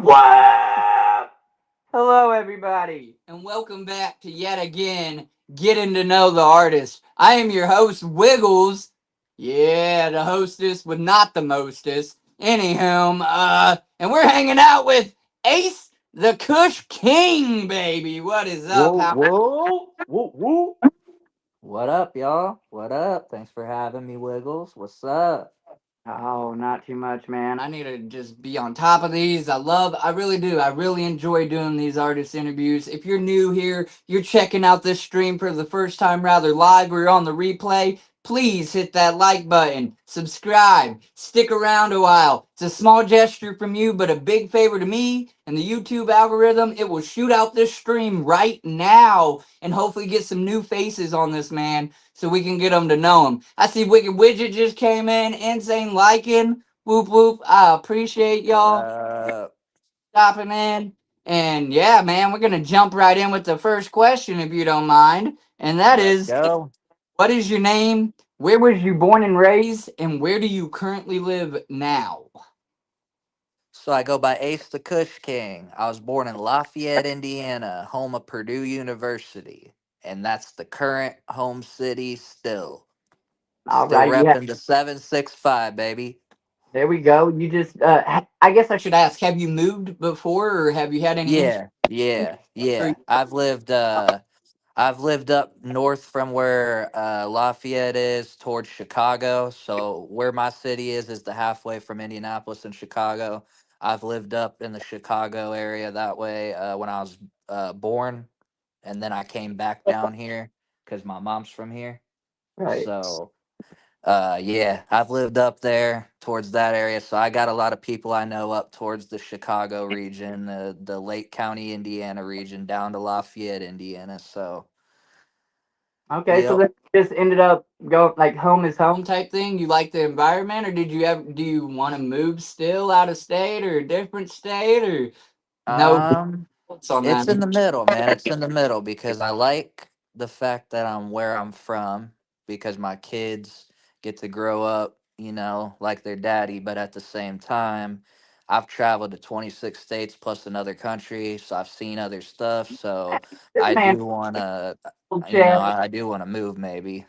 What? Hello, everybody, and welcome back to yet again Getting to Know the Artist. I am your host, Wiggles. Yeah, the hostess with not the mostest. Anywho, and we're hanging out with Ace the Kush King, baby. What is up? Whoa, How? whoa, whoa, whoa. What up, y'all? What up? Thanks for having me, Wiggles. What's up? Oh, not too much, man. I need to just be on top of these. I really do. I really enjoy doing these artist interviews. If you're new here, you're checking out this stream for the first time, rather live or on the replay, please hit that like button, subscribe, stick around a while. It's a small gesture from you, but a big favor to me and the YouTube algorithm. It will shoot out this stream right now and hopefully get some new faces on this, man, so we can get them to know him. I see Wicked Widget just came in, insane liking, whoop whoop. I appreciate What y'all up? stopping in. And yeah, man, we're gonna jump right in with the first question if you don't mind. And that Let's is, go. what is your name? Where was you born and raised? And where do you currently live now? So I go by Ace the Kush King. I was born in Lafayette, Indiana, home of Purdue University. And that's the current home city still. All Still right, yeah, repping the 765, baby. there we go. You just, I guess I should ask, have you moved before or have you had any Yeah, interest? yeah, yeah. I've lived up north from where Lafayette is towards Chicago. So where my city is the halfway from Indianapolis and Chicago. I've lived up in the Chicago area that way when I was born, and then I came back down here because my mom's from here. Right. So yeah, I've lived up there towards that area. So I got a lot of people I know up towards the Chicago region, the Lake County, Indiana region, down to Lafayette, Indiana. So. Okay, so Yep. then you just ended up going like home is home type thing. You like the environment, or do you want to move still out of state or a different state, or no Um, thoughts on it's that? in the middle, man. It's in the middle because I like the fact that I'm where I'm from because my kids get to grow up, like their daddy, but at the same time, I've traveled to 26 states plus another country, so I've seen other stuff. So This I man, do want to, Chad. I do want to move maybe.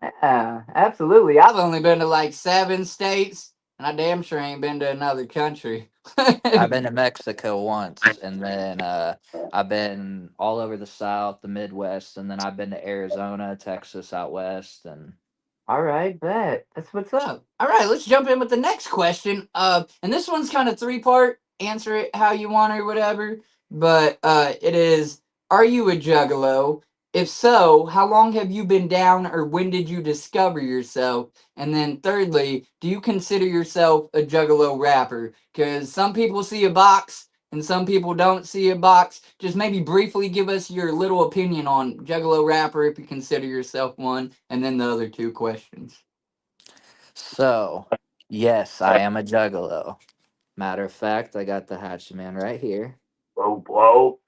Yeah, absolutely. I've only been to like 7 states, and I damn sure ain't been to another country. I've been to Mexico once, and then I've been all over the South, the Midwest, and then I've been to Arizona, Texas, out west, and All right, bet. That's what's up. All right, let's jump in with the next question. And this one's kind of three part. Answer it how you want or whatever. But it is: are you a juggalo? If so, how long have you been down, or when did you discover yourself? And then, thirdly, do you consider yourself a juggalo rapper? Because some people see a box and some people don't see a box. Just maybe briefly give us your little opinion on Juggalo rapper if you consider yourself one, and then the other two questions. so yes, I am a juggalo. Matter of fact, I got the Hatchet Man right here. Whoa, whoa.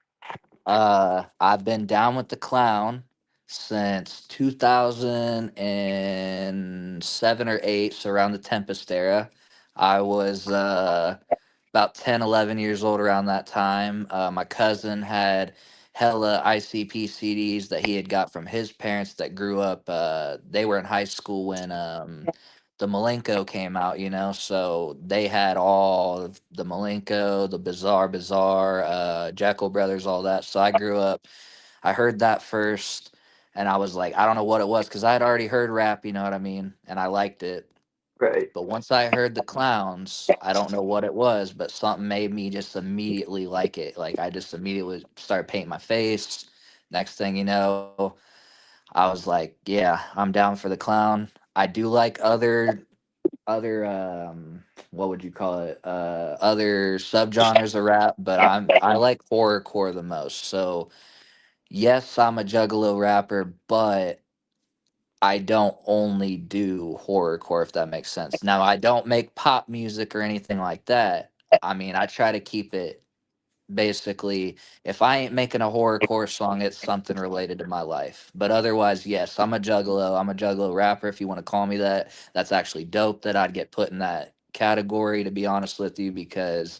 I've been down with the clown since 2007 or 8, so around the Tempest era. I was about 10, 11 years old around that time. My cousin had hella ICP CDs that he had got from his parents that grew up. They were in high school when the Malenko came out, so they had all of the Malenko, the Bizarre, Jekyll Brothers, all that. So I grew up, I heard that first, and I was like, I don't know what it was because I had already heard rap, you know what I mean? And I liked it. Right. But once I heard the clowns, I don't know what it was, but something made me just immediately like it. Like I just immediately started painting my face. Next thing you know, I was like, yeah, I'm down for the clown. I do like other what would you call it? Other subgenres of rap, but I like horrorcore the most. So yes, I'm a juggalo rapper, but I don't only do horrorcore, if that makes sense. Now, I don't make pop music or anything like that. I mean, I try to keep it basically, if I ain't making a horrorcore song, it's something related to my life. But otherwise, yes, I'm a juggalo. I'm a juggalo rapper, if you want to call me that. That's actually dope that I'd get put in that category, to be honest with you, because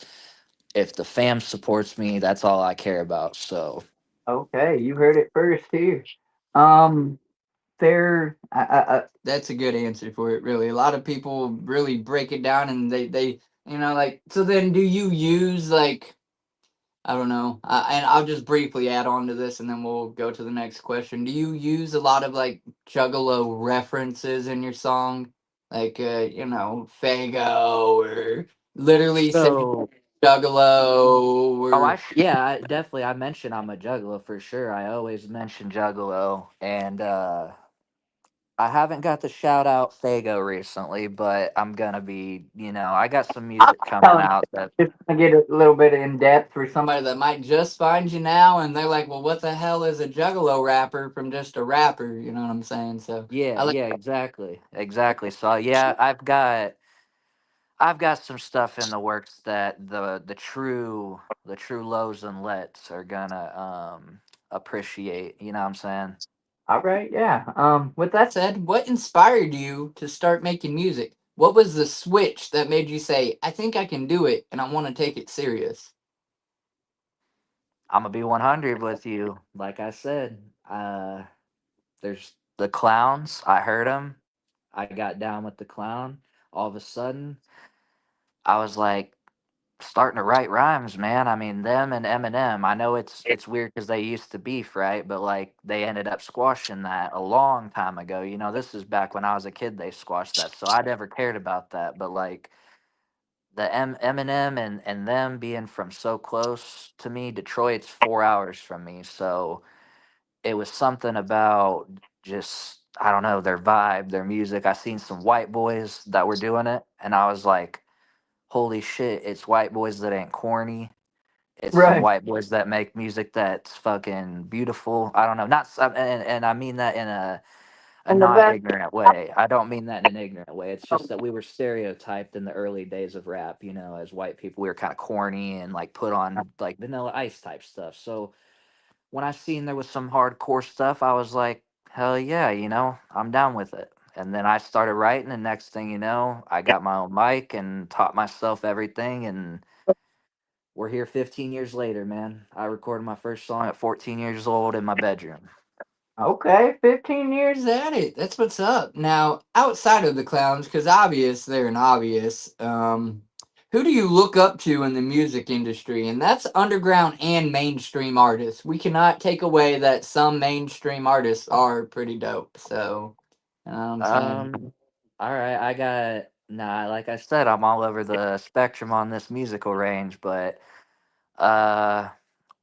if the fam supports me, that's all I care about. So Okay, you heard it first here. Um, that's a good answer for it. Really, a lot of people really break it down, and they like. So then, do you use like I don't know, and I'll just briefly add on to this, and then we'll go to the next question. Do you use a lot of like Juggalo references in your song, like Fago or literally say so Juggalo oh, or yeah, definitely. I mentioned I'm a juggalo for sure. I always mention juggalo, and I haven't got the shout out Fago recently, but I'm gonna be. I got some I'm music coming telling out that. you, just to get a little bit in depth for somebody that might just find you now, and they're like, "Well, what the hell is a Juggalo rapper from just a rapper?" You know what I'm saying? So Yeah, I like. yeah, exactly, exactly. So yeah, I've got some stuff in the works that the true lows and lets are gonna appreciate. You know what I'm saying? All right, yeah. With that said, what inspired you to start making music? What was the switch that made you say, "I think I can do it, and I want to take it serious"? I'm gonna be 100 with you. Like I said, there's the clowns. I heard them. I got down with the clown. All of a sudden, I was like starting to write rhymes, man. I mean, them and Eminem. I know it's weird because they used to beef, right? But like they ended up squashing that a long time ago. This is back when I was a kid. They squashed that, so I never cared about that. But like Eminem and them being from so close to me, Detroit's 4 hours from me, so it was something about just I don't know their vibe, their music. I seen some white boys that were doing it, and I was like, "Holy shit! It's white boys that ain't corny. It's some Right. white boys that make music that's fucking beautiful." I don't know, not and I mean that in a And the not best. ignorant way. I don't mean that in an ignorant way. It's just that we were stereotyped in the early days of rap, as white people. We were kind of corny and like put on like vanilla ice type stuff. So when I seen there was some hardcore stuff, I was like, hell yeah, I'm down with it. And then I started writing, and next thing you know, I got my own mic and taught myself everything. And we're here 15 years later, man. I recorded my first song at 14 years old in my bedroom. Okay, 15 years at it. That's what's up. Now, outside of the clowns, because obvious they're an obvious, who do you look up to in the music industry? And that's underground and mainstream artists. We cannot take away that some mainstream artists are pretty dope. So, you know what I'm saying? Um, all right, nah, like I said, I'm all over the spectrum on this musical range, but uh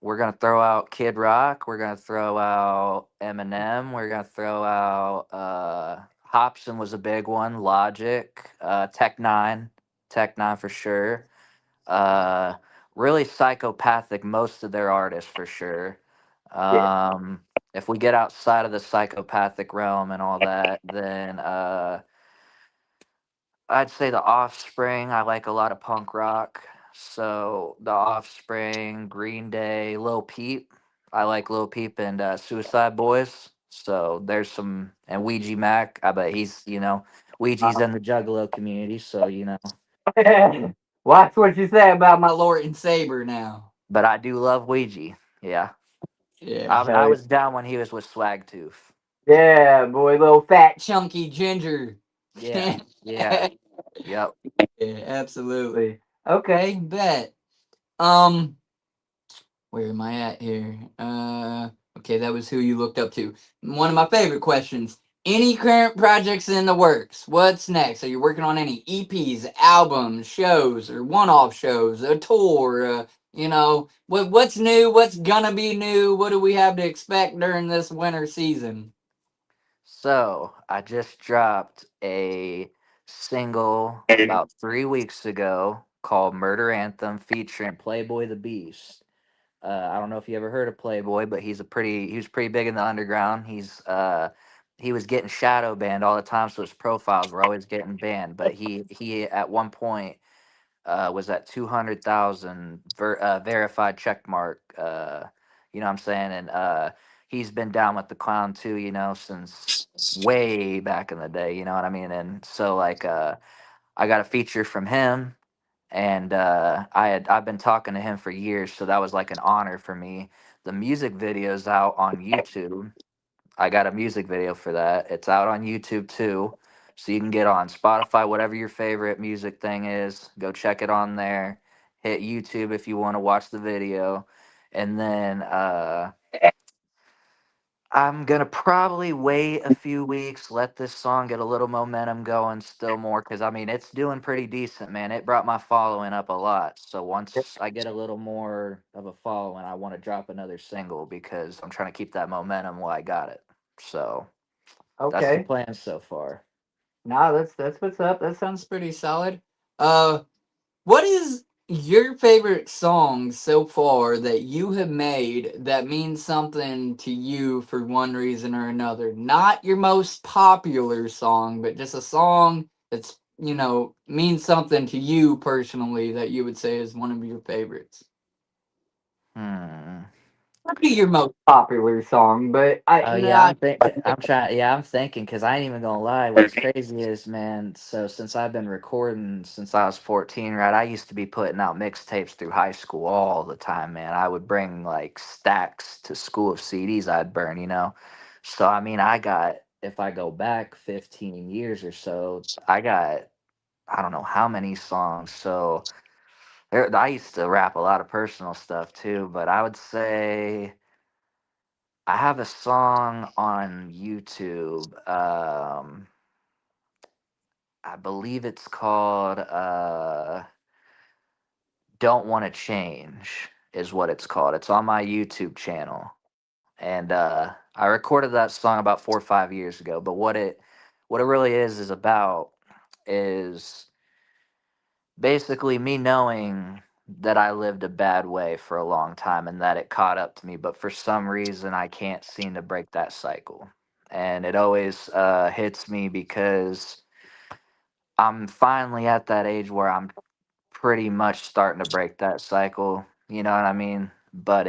we're gonna throw out Kid Rock, we're gonna throw out Eminem, we're gonna throw out Hobson was a big one, Logic, Tech Nine for sure. Uh Really psychopathic most of their artists for sure. Yeah. If we get outside of the psychopathic realm and all that, then I'd say the Offspring. I like a lot of punk rock. So the Offspring, Green Day, Lil Peep. I like Lil Peep and Suicide Boys. So there's some, and Ouija Mac. I bet Ouija's in the Juggalo community. So Watch what you say about my Lord and Saber now. but I do love Ouija. Yeah, Yeah, I hell was down when he was with Swag Tooth. yeah, boy, little fat chunky ginger. Yeah, Yeah, yeah, yep. absolutely. Okay, bet. Um, where am I at here? Okay, that was who you looked up to. One of my favorite questions. Any current projects in the works? What's next? Are you working on any EPs, albums, shows, or one-off shows, a tour? What's new? What's gonna be new? What do we have to expect during this winter season? So I just dropped a single about 3 weeks ago called Murder Anthem featuring Playboy the Beast. I don't know if you ever heard of Playboy, but he was pretty big in the underground. He was getting shadow banned all the time, so his profiles were always getting banned. But he at one point was at 200,000 verified check mark. You know what I'm saying? And he's been down with the clown too, since way back in the day. You know what I mean? And so like I got a feature from him, and I've been talking to him for years, so that was like an honor for me. The music video's out on YouTube. I got a music video for that. It's out on YouTube too. So you can get on Spotify, whatever your favorite music thing is. Go check it on there. Hit YouTube if you want to watch the video. And then I'm gonna probably wait a few weeks, let this song get a little momentum going still more, because I mean it's doing pretty decent, man. It brought my following up a lot. So once I get a little more of a following, I want to drop another single because I'm trying to keep that momentum while I got it. So that's the Okay. plan so far. Nah, that's what's up. That sounds pretty solid. Uh, what is your favorite song so far that you have made that means something to you for one reason or another? Not your most popular song, but just a song that's, means something to you personally that you would say is one of your favorites. Hmm. Not be your most popular song, but I Oh yeah, not. I'm trying. Yeah, I'm thinking because I ain't even gonna lie. What's crazy is, man. So since I've been recording since I was 14, right? I used to be putting out mixtapes through high school all the time, man. I would bring like stacks to school of CDs I'd burn, you know. So I mean, I got if I go back 15 years or so, I don't know how many songs. So I used to rap a lot of personal stuff too, but I would say. I have a song on YouTube. I believe it's called "Don't Want to Change" is what it's called. It's on my YouTube channel, and I recorded that song about 4 or 5 years ago. But what it really is about is basically me knowing that I lived a bad way for a long time and that it caught up to me, but for some reason I can't seem to break that cycle. And it always hits me because I'm finally at that age where I'm pretty much starting to break that cycle. You know what I mean? But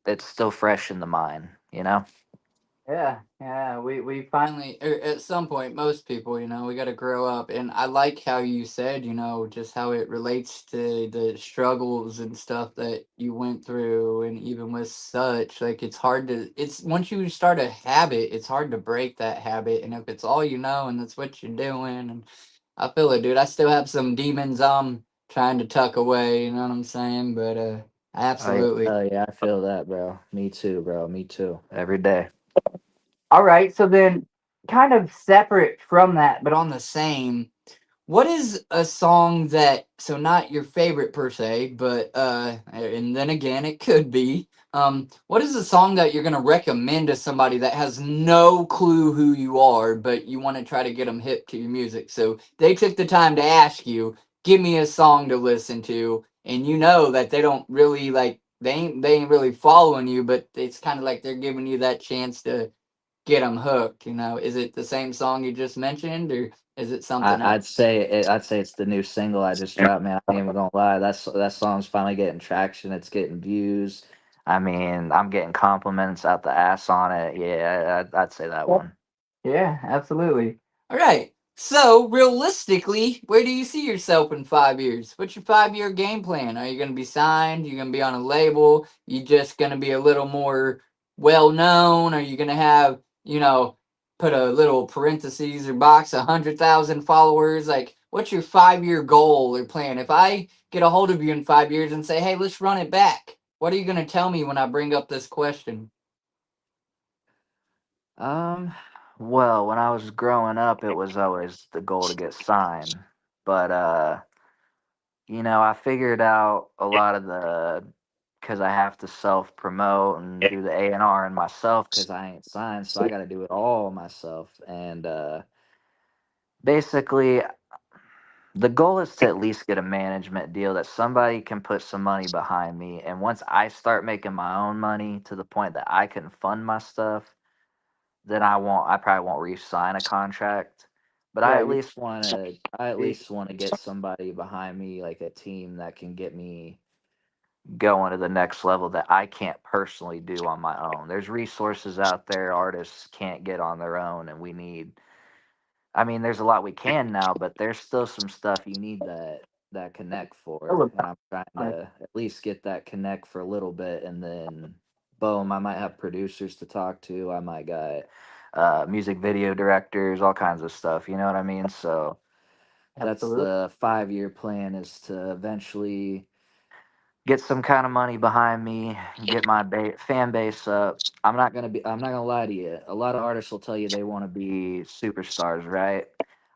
it's still fresh in the mind. You know? Yeah, yeah. We finally, at some point, most people, we got to grow up. And I like how you said, just how it relates to the struggles and stuff that you went through. And even with such, like, it's once you start a habit, it's hard to break that habit. And if it's all you know and that's what you're doing, and I feel it, dude. I still have some demons I'm trying to tuck away, you know what I'm saying? But, absolutely. Oh yeah, I feel that, bro. Me too, bro. Me too. Every day. All right, so then kind of separate from that, but on the same, what is a song that so not your favorite per se, but and then again it could be. What is a song that you're gonna recommend to somebody that has no clue who you are, but you want to try to get them hip to your music? So they took the time to ask you, give me a song to listen to, and you know that they don't really like they ain't really following you, but it's kind of like they're giving you that chance to get them hooked. Is it the same song you just mentioned, or is it something else? I'd say it's the new single I just dropped, man. I ain't even gonna lie. That song's finally getting traction. It's getting views. I mean, I'm getting compliments out the ass on it. Yeah, I'd say that one. Yeah, absolutely. All right. So, realistically, where do you see yourself in 5 years? What's your 5 year game plan? Are you going to be signed? You going to be on a label? You just going to be a little more well known? Are you going to have, put a little parentheses or box, 100,000 followers? Like, what's your 5 year goal or plan? If I get a hold of you in 5 years and say, hey, let's run it back, what are you going to tell me when I bring up this question? Um, well, when I was growing up, it was always the goal to get signed. But I figured out a lot of the because I have to self promote and do the A&R and myself because I ain't signed, so I got to do it all myself. And basically, the goal is to at least get a management deal that somebody can put some money behind me. And once I start making my own money to the point that I can fund my stuff, then I probably won't re-sign a contract. But Yeah, you. I at least want to get somebody behind me, like a team that can get me going to the next level that I can't personally do on my own. There's resources out there artists can't get on their own, and there's a lot we can now, but there's still some stuff you need that connect for, Philip, and I'm trying to at least get that connect for a little bit, and then boom, I might have producers to talk to. I might got music video directors, all kinds of stuff. You know what I mean? So that's absolutely. the 5 year plan, is to eventually get some kind of money behind me, get my fan base up. I'm not gonna lie to you. A lot of artists will tell you they want to be superstars, right?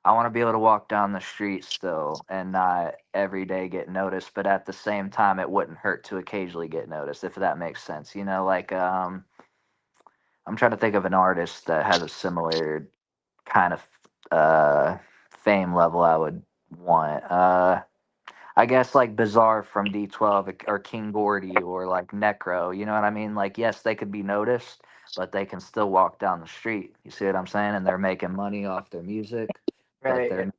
I want to be able to walk down the street still and not every day get noticed, but at the same time, it wouldn't hurt to occasionally get noticed, if that makes sense. You know, like I'm trying to think of an artist that has a similar kind of fame level I would want. I guess like Bizarre from D12 or King Gordy or like Necro, you know what I mean? Like, yes, they could be noticed, but they can still walk down the street. You see what I'm saying? And they're making money off their music, but Right.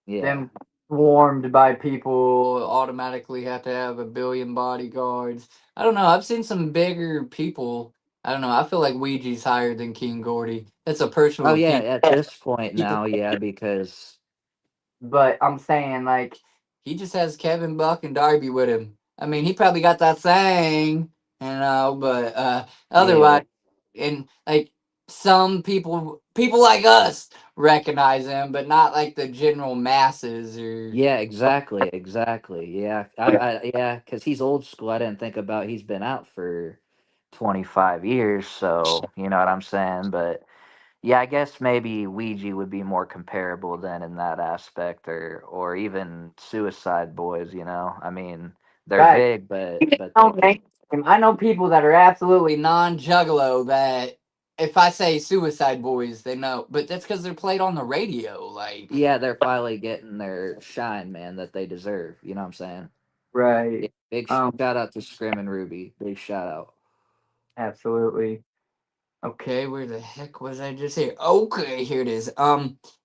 yeah. Them swarmed by people automatically have to have a billion bodyguards. I don't know. I've seen some bigger people. I don't know. I feel like Ouija's higher than King Gordy. That's a Oh, personal yeah, opinion. at this point now, yeah, because But I'm saying, like, he just has Kevin Buck and Darby with him. I mean, he probably got that thing, but yeah, otherwise, and like some people like us recognize him, but not like the general masses or. yeah, exactly. Yeah, yeah, because he's old school. I didn't think about he's been out for 25 years, so you know what I'm saying? But yeah, I guess maybe Ouija would be more comparable then in that aspect, or even Suicide Boys. You know, I mean, they're Right. big, but they Don't can. name him. I know people that are absolutely non-juggalo that if I say Suicide Boys, they know, but that's because they're played on the radio. Like, Yeah, they're finally getting their shine, man, that they deserve. You know what I'm saying? right. Big Um, shout out to Scrim and Ruby. Big shout out. absolutely. Okay, where the heck was I just here? Okay, here it is.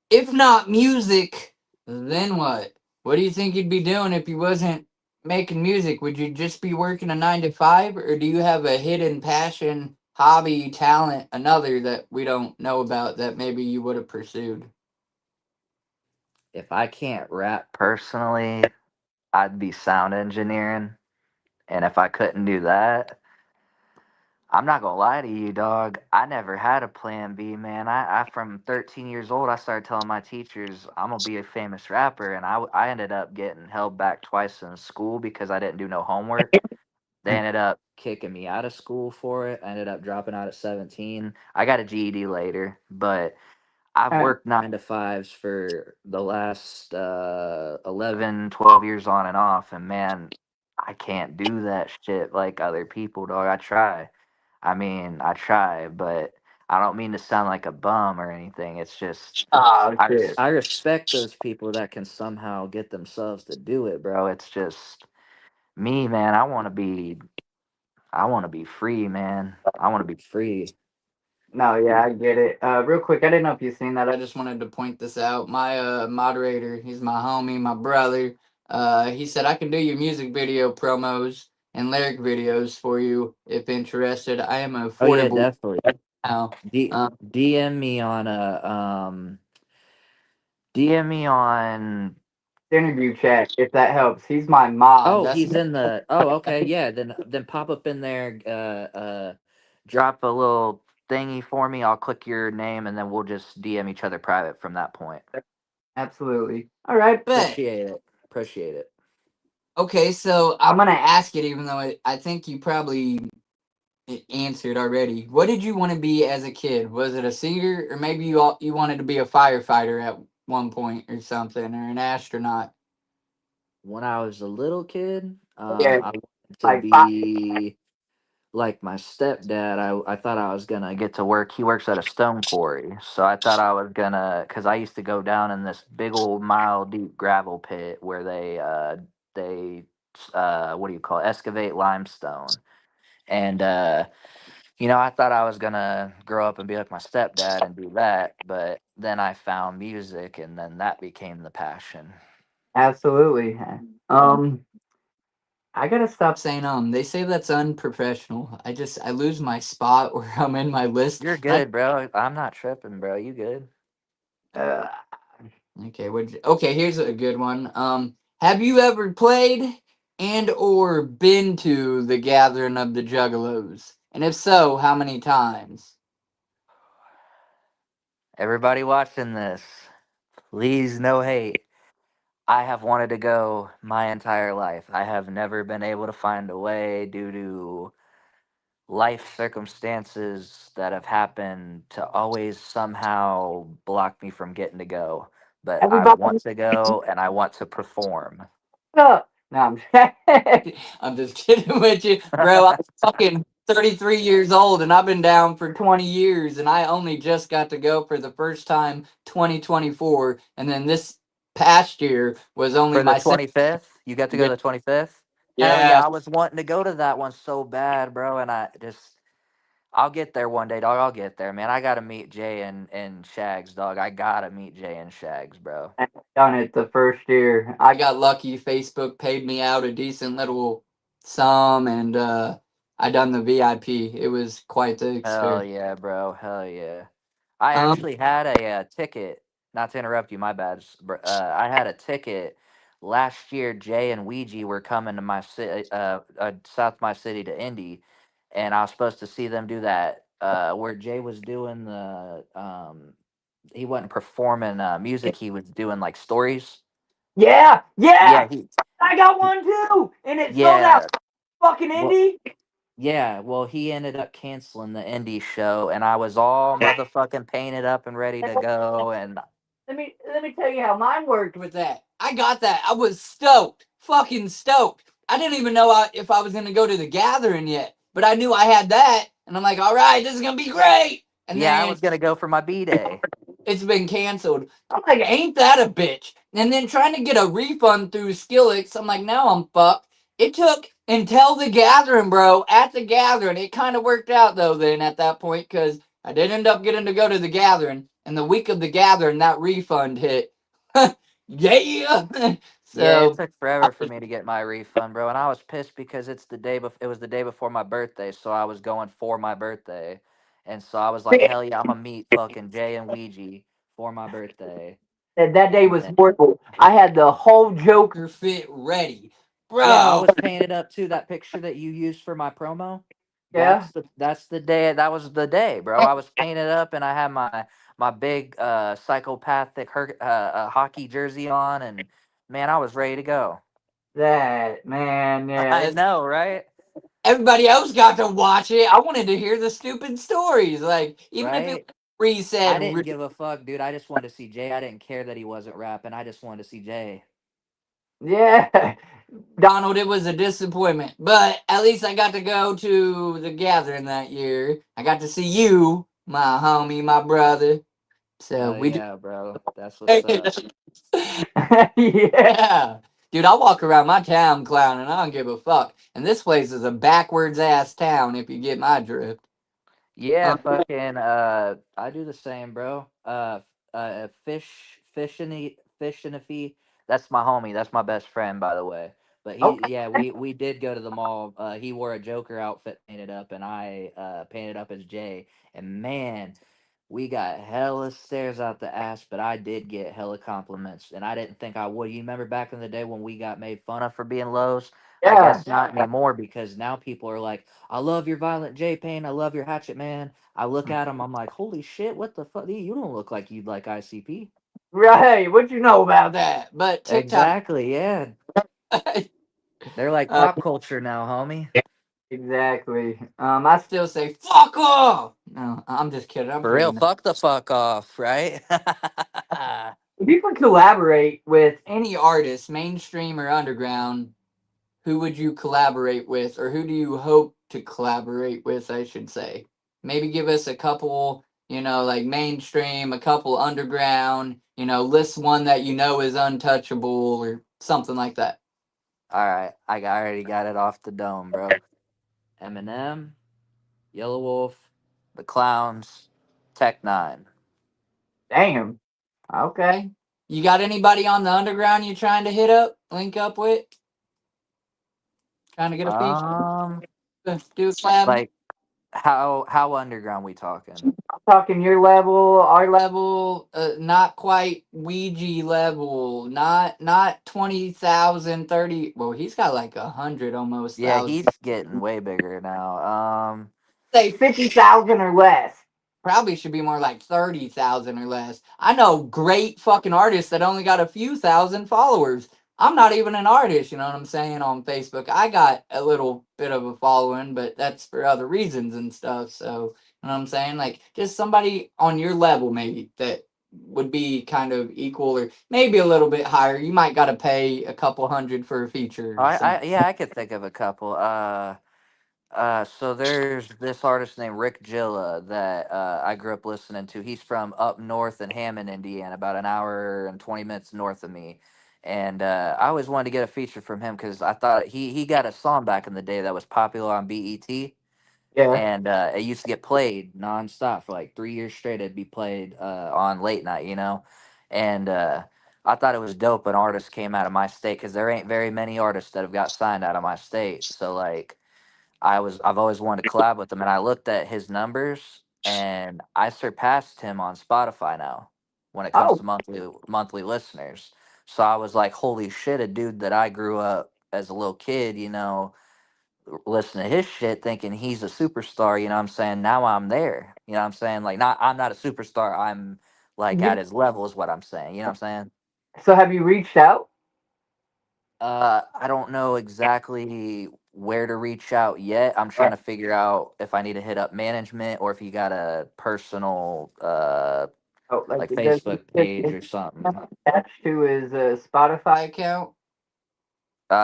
If not music, then what? What do you think you'd be doing if you wasn't making music? Would you just be working a 9 to 5, or do you have a hidden passion, hobby, talent, another that we don't know about that maybe you would have pursued? If I can't rap personally, I'd be sound engineering. And if I couldn't do that, I'm not gonna lie to you, dog. I never had a plan B, man. I from 13 years old, I started telling my teachers I'm gonna be a famous rapper, and I ended up getting held back twice in school because I didn't do no homework. They ended up kicking me out of school for it. I ended up dropping out at 17. I got a GED later, but I've Uh, worked 9 to 5s for the last 11, 12 years on and off. And man, I can't do that shit like other people, dog. I try. I mean, I try, but I don't mean to sound like a bum or anything. It's just, oh shit. I respect those people that can somehow get themselves to do it, bro. It's just me, man. I want to be free, man. I want to be free. No, yeah, I get it. Real quick, I didn't know if you seen that. I just wanted to point this out. My moderator, he's my homie, my brother. He said I can do your music video promos and lyric videos for you if interested. I am Oh yeah, affordable definitely. now. D- Um, DM me on a DM me on. interview chat if that helps. He's my mod. Oh, That's he's in the. Oh, okay, yeah. Then pop up in there. Drop a little thingy for me. I'll click your name, and then we'll just DM each other private from that point. absolutely. All right, bet. Appreciate it. Appreciate it. Okay, so I'm gonna ask it, even though I think you probably answered already. What did you want to be as a kid? Was it a singer, or maybe you wanted to be a firefighter at one point, or something, or an astronaut? When I was a little kid, Yeah, I wanted to like be like my stepdad. I thought I was gonna get to work. He works at a stone quarry, so I thought I was gonna, because I used to go down in this big old mile deep gravel pit where they what do you call it? Excavate limestone. And I thought I was gonna grow up and be like my stepdad and do that, but then I found music, and then that became the passion. absolutely. Um, I gotta stop saying They say that's unprofessional. I lose my spot where I'm in my list. You're good, bro. I'm not tripping, bro. You good? Uh, okay, okay, here's a good one. Have you ever played and or been to the Gathering of the Juggalos? And if so, how many times? Everybody watching this, please no hate. I have wanted to go my entire life. I have never been able to find a way due to life circumstances that have happened to always somehow block me from getting to go. But I Everybody want to go and I want to perform. up. No, I'm, I'm just kidding with you, bro. I'm fucking 33 years old and I've been down for 20 years and I only just got to go for the first time 2024. And then this past year was only For the my second. 25th, you got to go Yeah. to the 25th? Hell Yeah. yeah, I was wanting to go to that one so bad, bro. And I'll get there one day, dog. I'll get there, man. I gotta meet Jay and Shags, dog. I gotta meet Jay and Shags, bro. I done it the first year. I got lucky. Facebook paid me out a decent little sum and I done the VIP. It was quite the Hell experience. yeah, bro. Hell yeah. I Um, actually had a, ticket. Not to interrupt you, my bad. I had a ticket last year. Jay and Ouija were coming to my city, south my city to Indy, and I was supposed to see them do that. Where Jay was doing he wasn't performing music. He was doing like stories. yeah, Yeah, yeah. I got one too, and it sold out. yeah. Fucking Well, indie. yeah, well, he ended up canceling the indie show, and I was all motherfucking painted up and ready to go. And Let me tell you how mine worked with that. I got that. I was stoked, fucking stoked. I didn't even know if I was gonna go to the gathering yet, but I knew I had that, and I'm like, all right, this is gonna be great. And yeah, I then was gonna go for my B day. it's been canceled. I'm like, ain't that a bitch? And then trying to get a refund through Skillix, I'm like, now I'm fucked. It took until the gathering, bro. At the gathering, it kind of worked out though. Then at that point, because I did end up getting to go to the gathering, and the week of the gathering, that refund hit. Yeah. Yeah, it So took forever for me to get my refund, bro, and I was pissed because it was the day before my birthday, so I was going for my birthday, and so I was like, hell yeah, I'm gonna meet fucking Jay and Ouija for my birthday, that day and was then horrible. I had the whole Joker fit ready, yeah, I bro. was painted up too. That picture that you used for my promo, Yeah. that's the day. That was the day, bro. I was painted up and I had my big psychopathic hockey jersey on, and man, I was ready to go. That man, I yeah. know, right? Everybody else got to watch it. I wanted to hear the stupid stories. Like, even if it Right? was reset, I didn't give a fuck, dude. I just wanted to see Jay. I didn't care that he wasn't rapping. I just wanted to see Jay. yeah. Donald, it was a disappointment. But at least I got to go to the gathering that year. I got to see you, my homie, my brother. So Hell we just. yeah, bro. That's what's up. Yeah. Dude, I walk around my town clowning. I don't give a fuck. And this place is a backwards ass town, if you get my drift. Yeah, Um, fucking I do the same, bro. Fish and a fee. That's my homie. That's my best friend, by the way. But okay. we did go to the mall. He wore a Joker outfit painted up, and I painted up as Jay. And man, we got hella stares out the ass, but I did get hella compliments, and I didn't think I would. You remember back in the day when we got made fun of for being lows? I Yeah. guess not anymore because now people are like, I love your Violent J Pain. I love your Hatchet Man. I look at him, I'm like, holy shit, what the fuck? You don't look like you'd like ICP. Right. What you know about that? But TikTok. Exactly, yeah. They're like uh, pop culture now, homie. exactly. I still say fuck off. No, I'm just kidding. I'm For real, pretty nice. fuck the fuck off, right? If you could collaborate with any artist, mainstream or underground, who would you collaborate with, or who do you hope to collaborate with? I should say. Maybe give us a couple. Like mainstream, a couple underground. List one that you know is untouchable or something like that. All right, I already got it off the dome, bro. Eminem, Yelawolf, The Clowns, Tech Nine. Damn. Okay. You got anybody on the underground you're trying to hit up, link up with, trying to get a feature, Um, do a collab? like how underground we talking? talking your level, our level, not quite Ouija level, not 20,000, 30. Well, he's got like 100 almost Yeah, thousand. he's getting way bigger now. Say 50,000 or less. Probably should be more like 30,000 or less. I know great fucking artists that only got a few thousand followers. I'm not even an artist, you know what I'm saying, on Facebook. I got a little bit of a following, but that's for other reasons and stuff. So, you know what I'm saying? Like, just somebody on your level, maybe, that would be kind of equal or maybe a little bit higher. You might got to pay a couple hundred for a feature or something. Yeah, I could think of a couple. So there's this artist named Rick Gilla that I grew up listening to. He's from up north in Hammond, Indiana, about an hour and 20 minutes north of me. And I always wanted to get a feature from him because I thought he got a song back in the day that was popular on BET, Yeah. and it used to get played nonstop for like 3 years straight. It'd be played on late night, and I thought it was dope. An artist came out of my state because there ain't very many artists that have got signed out of my state. So like I've always wanted to collab with him, and I looked at his numbers, and I surpassed him on Spotify now when it comes Oh, to monthly listeners. So I was like, holy shit, a dude that I grew up as a little kid, listening to his shit thinking he's a superstar, you know what I'm saying? Now I'm there. You know what I'm saying? Like not I'm not a superstar, I'm like at you, his level is what I'm saying. You know what I'm saying? so have you reached out? I don't know exactly where to reach out yet. I'm trying to figure out if I need to hit up management or if you got a personal Oh, like like it does Facebook this page or something. attached to his Spotify account?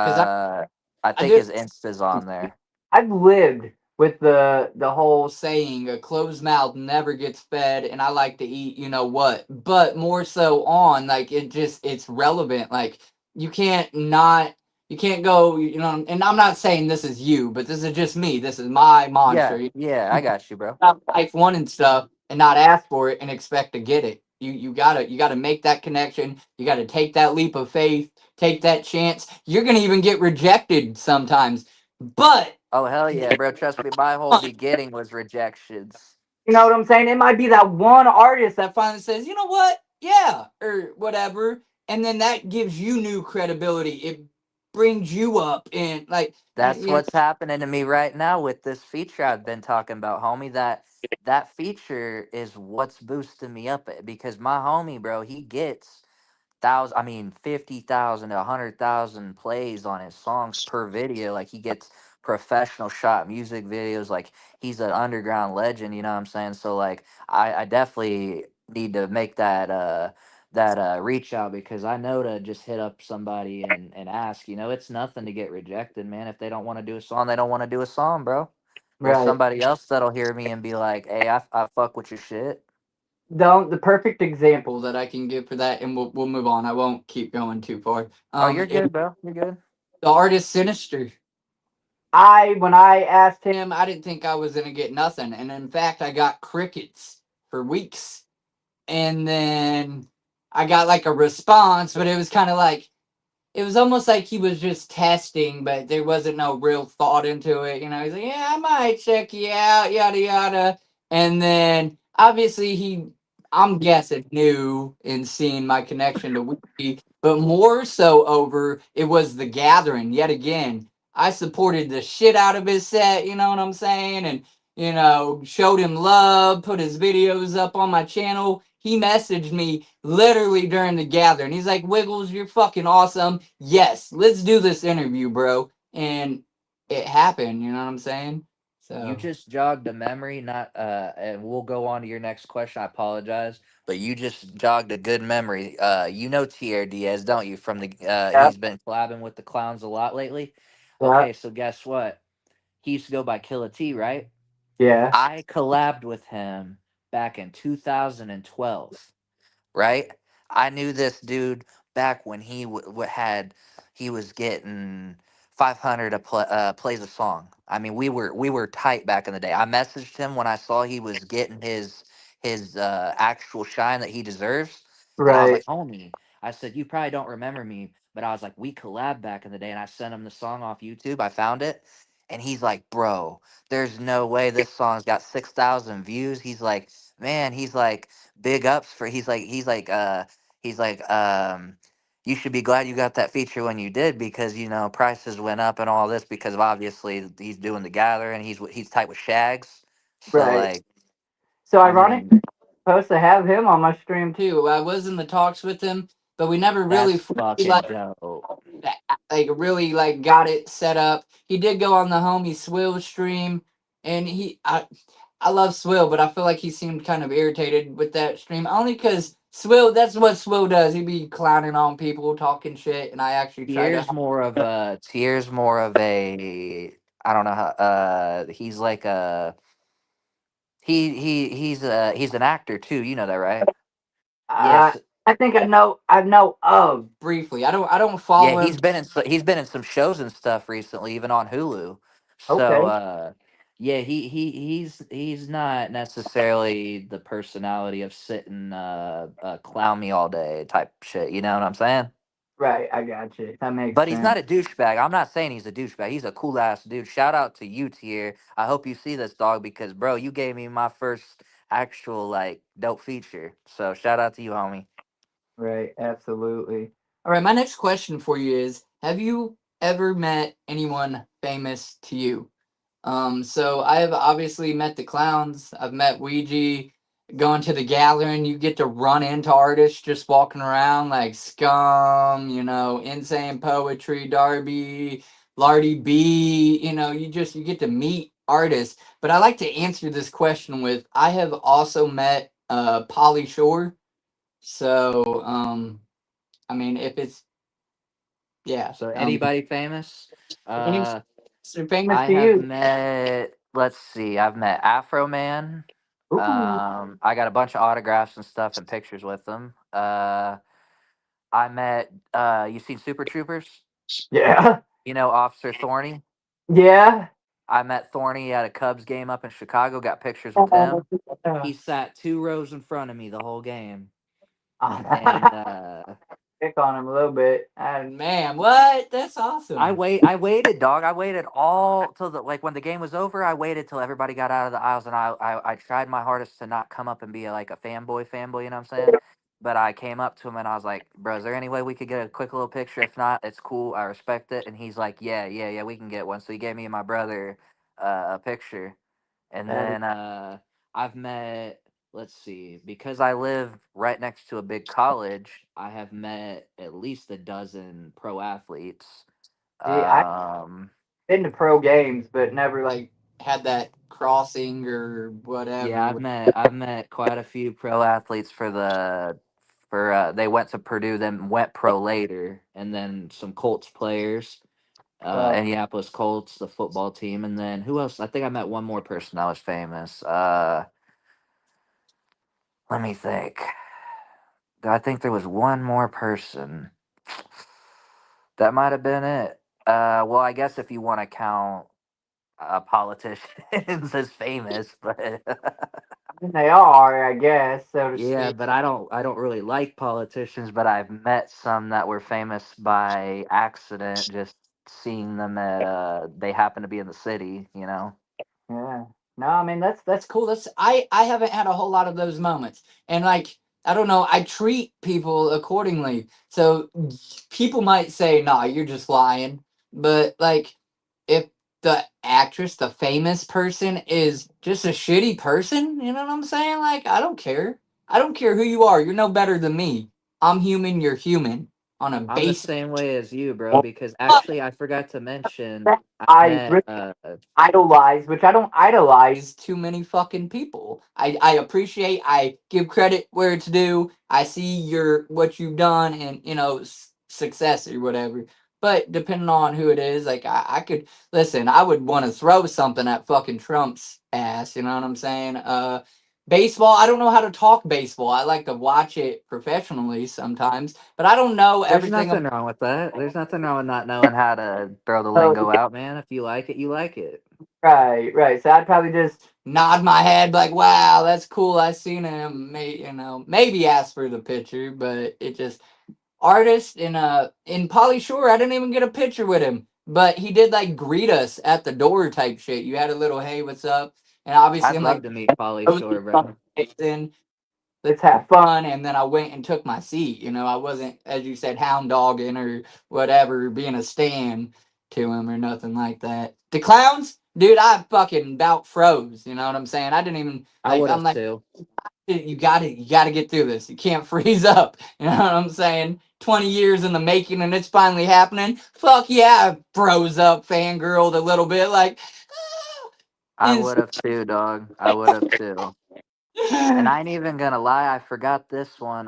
Because Uh I I think do. his Insta's on there. I've lived with the whole saying, a closed mouth never gets fed, and I like to eat, you know what? But more so on like it's relevant. Like you can't not you can't go, you know. And I'm not saying this is you, but this is just me. This is my Yeah, mantra. yeah, I got you, bro. Not life wanting stuff and not ask for it and expect to get it. You gotta make that connection. You gotta take that leap of faith, take that chance. You're gonna even get rejected sometimes, but Oh hell yeah, bro. Trust me, my whole beginning was rejections. you know what I'm saying? It might be that one artist that finally says, you know what, yeah, or whatever, and then that gives you new credibility. It brings you up and like, That's you know, what's happening to me right now with this feature I've been talking about, homie. That feature is what's boosting me up because my homie, bro, he gets 50,000 to 100,000 plays on his songs per video. Like he gets professional shot music videos. Like he's an underground legend, you know what I'm saying? So like I definitely need to make that reach out because I know to just hit up somebody and ask, it's nothing to get rejected, man. If they don't want to do a song, they don't want to do a song, bro. There's right. somebody else that'll hear me and be like, hey, I fuck with your shit. The perfect example that I can give for that, and we'll move on. I won't keep going too far. Oh, you're Is good, bro. You're good. the artist Sinister. When I asked him, I didn't think I was gonna get nothing, and in fact, I got crickets for weeks, and then I got like a response, but it was kind of like it was almost like he was just testing, but there wasn't no real thought into it. You know, he's like, "Yeah, I might check you out, yada yada," and then obviously I'm guessing, knew and seen my connection to Wiki, but more so over it was the gathering yet again. I supported the shit out of his set, you know what I'm saying, and showed him love, put his videos up on my channel. He messaged me literally during the gathering. He's like, Wiggles, you're fucking awesome. Yes, let's do this interview, bro. And it happened, you know what I'm saying? You So, just jogged a memory, not and we'll go on to your next question. I apologize, but you just jogged a good memory. You know Tierra Diaz, don't you? From the yeah, he's been collabing with the clowns a lot lately. yeah, Okay, so guess what? He used to go by Killa T, right? yeah, I collabed with him back in 2012, right? I knew this dude back when he was getting 500 plays a song. I mean, we were tight back in the day. I messaged him when I saw he was getting his actual shine that he deserves, and I was right. like, homie, I said you probably don't remember me, but I was like, we collabed back in the day, and I sent him the song off YouTube. I found it. And he's like, bro, there's no way this song's got 6,000 views. He's like, man, he's like big ups for he's like you should be glad you got that feature when you did because you know prices went up and all this because of obviously he's doing the gather and he's tight with Shags. So Right. like So I ironic, mean supposed to have him on my stream too. I was in the talks with him, but we never really that's fully fucking dope. really like got it set up. He did go on the homie Swill stream, and I love Swill, but I feel like he seemed kind of irritated with that stream only because Swill. That's what Swill does. He be clowning on people, talking shit, and I actually try to. Tier's more of a I don't know how he's like a he's an actor too, you know that, right? I Yes. I think I know of briefly. I don't Yeah, follow him. he's been in some shows and stuff recently, even on Hulu. So Okay, yeah, he's not necessarily the personality of sitting clown me all day type shit, you know what I'm saying? right. I got you. That makes But he's sense. not a douchebag. I'm not saying he's a douchebag. He's a cool ass dude. Shout out to you, Tier. I hope you see this, dog, because bro, you gave me my first actual like dope feature. So shout out to you, homie. Right, absolutely. All right, my next question for you is: have you ever met anyone famous to you? So I have obviously met the clowns. I've met Ouija. Going to the gathering, you get to run into artists just walking around like Scum, Insane Poetry, Darby, Lardy B. You get to meet artists. But I like to answer this question with: I have also met Polly Shore. So I mean, if it's yeah, So anybody famous? names Uh are famous I to have you. met, let's see, I've met Afro Man. Ooh, I got a bunch of autographs and stuff and pictures with them. I met, you seen Super Troopers? yeah, You know, Officer Thorny? yeah. I met Thorny at a Cubs game up in Chicago, got pictures with him. Uh, He sat 2 rows in front of me the whole game. And pick on him a little bit. And man, what? That's awesome. I waited, dog. I waited all till the like when the game was over. I waited till everybody got out of the aisles, and I tried my hardest to not come up and be like a fanboy. You know what I'm saying? But I came up to him and I was like, "Bro, is there any way we could get a quick little picture? If not, it's cool. I respect it." And he's like, "Yeah, we can get one." So he gave me and my brother a picture, and That is, then I've met. Let's see, because I live right next to a big college, I have met at least a dozen pro athletes. see, I've um, been to pro games, but never like had that crossing or yeah, whatever. I've met quite a few pro athletes for they went to Purdue, then went pro later, and then some Colts players, Right. Indianapolis Colts, the football team, and then who else? I think I met one more person that was famous. Let me think. I think there was one more person. That might have been it. Well, I guess if you want to count politicians as famous, but I mean, they are, I guess, so to yeah, speak. but I don't really like politicians, but I've met some that were famous by accident, just seeing them at they happen to be in the city, you know. Yeah. No, I mean that's cool. I haven't had a whole lot of those moments. And like I don't know, I treat people accordingly. So people might say, "Nah, you're just lying." But like if the actress, the famous person is just a shitty person, you know what I'm saying? Like I don't care. I don't care who you are. You're no better than me. I'm human, you're human on a I'm the basic same way as you, bro, because actually I forgot to mention I I met really idolize, which I don't idolize too many fucking people. I appreciate, I give credit where it's due. I see what you've done and success or whatever. But depending on who it is, like I could listen. I would want to throw something at fucking Trump's ass. You know what I'm saying? Baseball. I don't know how to talk baseball. I like to watch it professionally sometimes, but I don't know there's everything nothing about. wrong with that. There's nothing wrong with not knowing how to throw the lingo out, man. If you like it, you like it. Right, right. So I'd probably just nod my head like, "Wow, that's cool. I seen him." Maybe ask for the picture, but it just artist in Polly Shore. I didn't even get a picture with him, but he did like greet us at the door type shit. You had a little, "Hey, what's up?" And obviously, I'd I'm love like, to meet Polly "Oh, Shore, bro. Jason, let's have fun." And then I went and took my seat. You know, I wasn't, as you said, hound dogging or whatever, being a stan to him or nothing like that. The clowns, dude, I fucking about froze. You know what I'm saying? I didn't even I like. would I'm have like, too. you gotta get through this. You can't freeze up. You know what I'm saying? 20 years in the making and it's finally happening. Fuck yeah, I froze up, fangirled a little bit, like I and would have too, dog. I would have too. And I ain't even gonna lie, I forgot this one.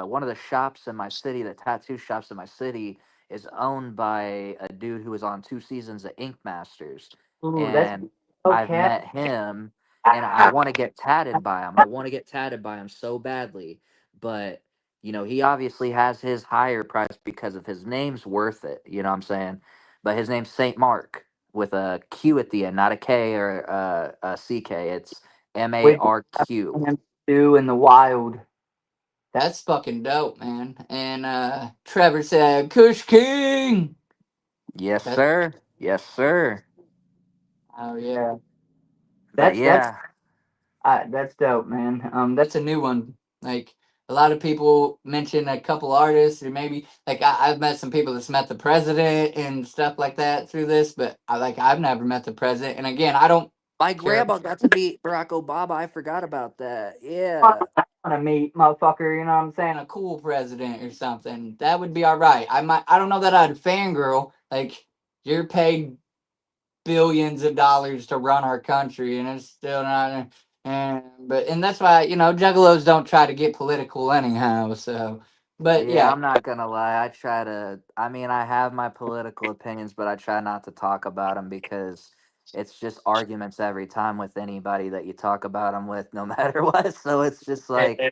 One of the shops in my city, the tattoo shops in my city, is owned by a dude who was on 2 seasons of Ink Masters. ooh, that's And I've okay. met him and I want to get tatted by him. I want to get tatted by him so badly. But, he obviously has his higher price because of his name's worth it. You know what I'm saying? But his name's Saint Mark with a Q at the end, not a K or a CK. It's With MARQ. him too in the wild. That's fucking dope, man. And Trevor said, Kush King. Yes, That's sir. Yes, sir. oh yeah. But That's yeah, that's dope, man. That's a new one. Like a lot of people mention a couple artists, or maybe like I've met some people that's met the president and stuff like that through this, but I've never met the president. And again, I don't my care. grandma got to meet Barack Obama. I forgot about that. I Yeah. want to meet motherfucker. You know what I'm saying? A cool president or something. That would be all right. I might. I don't know that I'd fangirl. Like you're paid billions of dollars to run our country, and it's still not. And that's why juggalos don't try to get political anyhow. So, but Yeah, yeah, I'm not gonna lie. I mean, I have my political opinions, but I try not to talk about them because it's just arguments every time with anybody that you talk about them with, no matter what. So it's just like,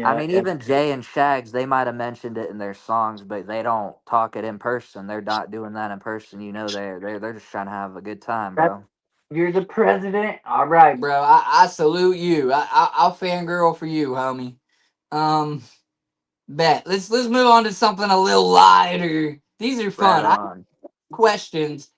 I yeah, mean, even Jay and Shags, they might have mentioned it in their songs, but they don't talk it in person. They're not doing that in person. They're just trying to have a good time, yeah. bro. You're the president. All right, bro. I salute you. I'll fangirl for you, homie. Um, bet. Let's move on to something a little lighter. These are Right fun. I on. questions,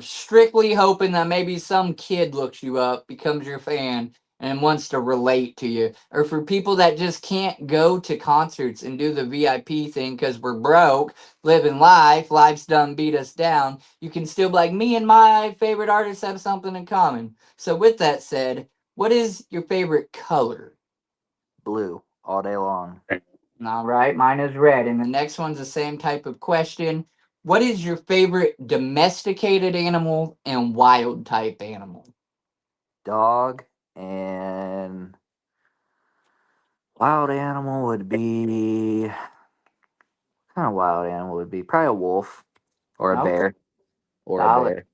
strictly hoping that maybe some kid looks you up, becomes your fan, and wants to relate to you. Or for people that just can't go to concerts and do the VIP thing because we're broke, living life, life's done beat us down, you can still be like, me and my favorite artists have something in common. So, with that said, what is your favorite color? Blue all day long. All right, mine is red. And the next one's the same type of question. What is your favorite domesticated animal and wild type animal? Dog and wild animal would be kind of wild animal would be probably a wolf or a Okay, bear or a solid. bear.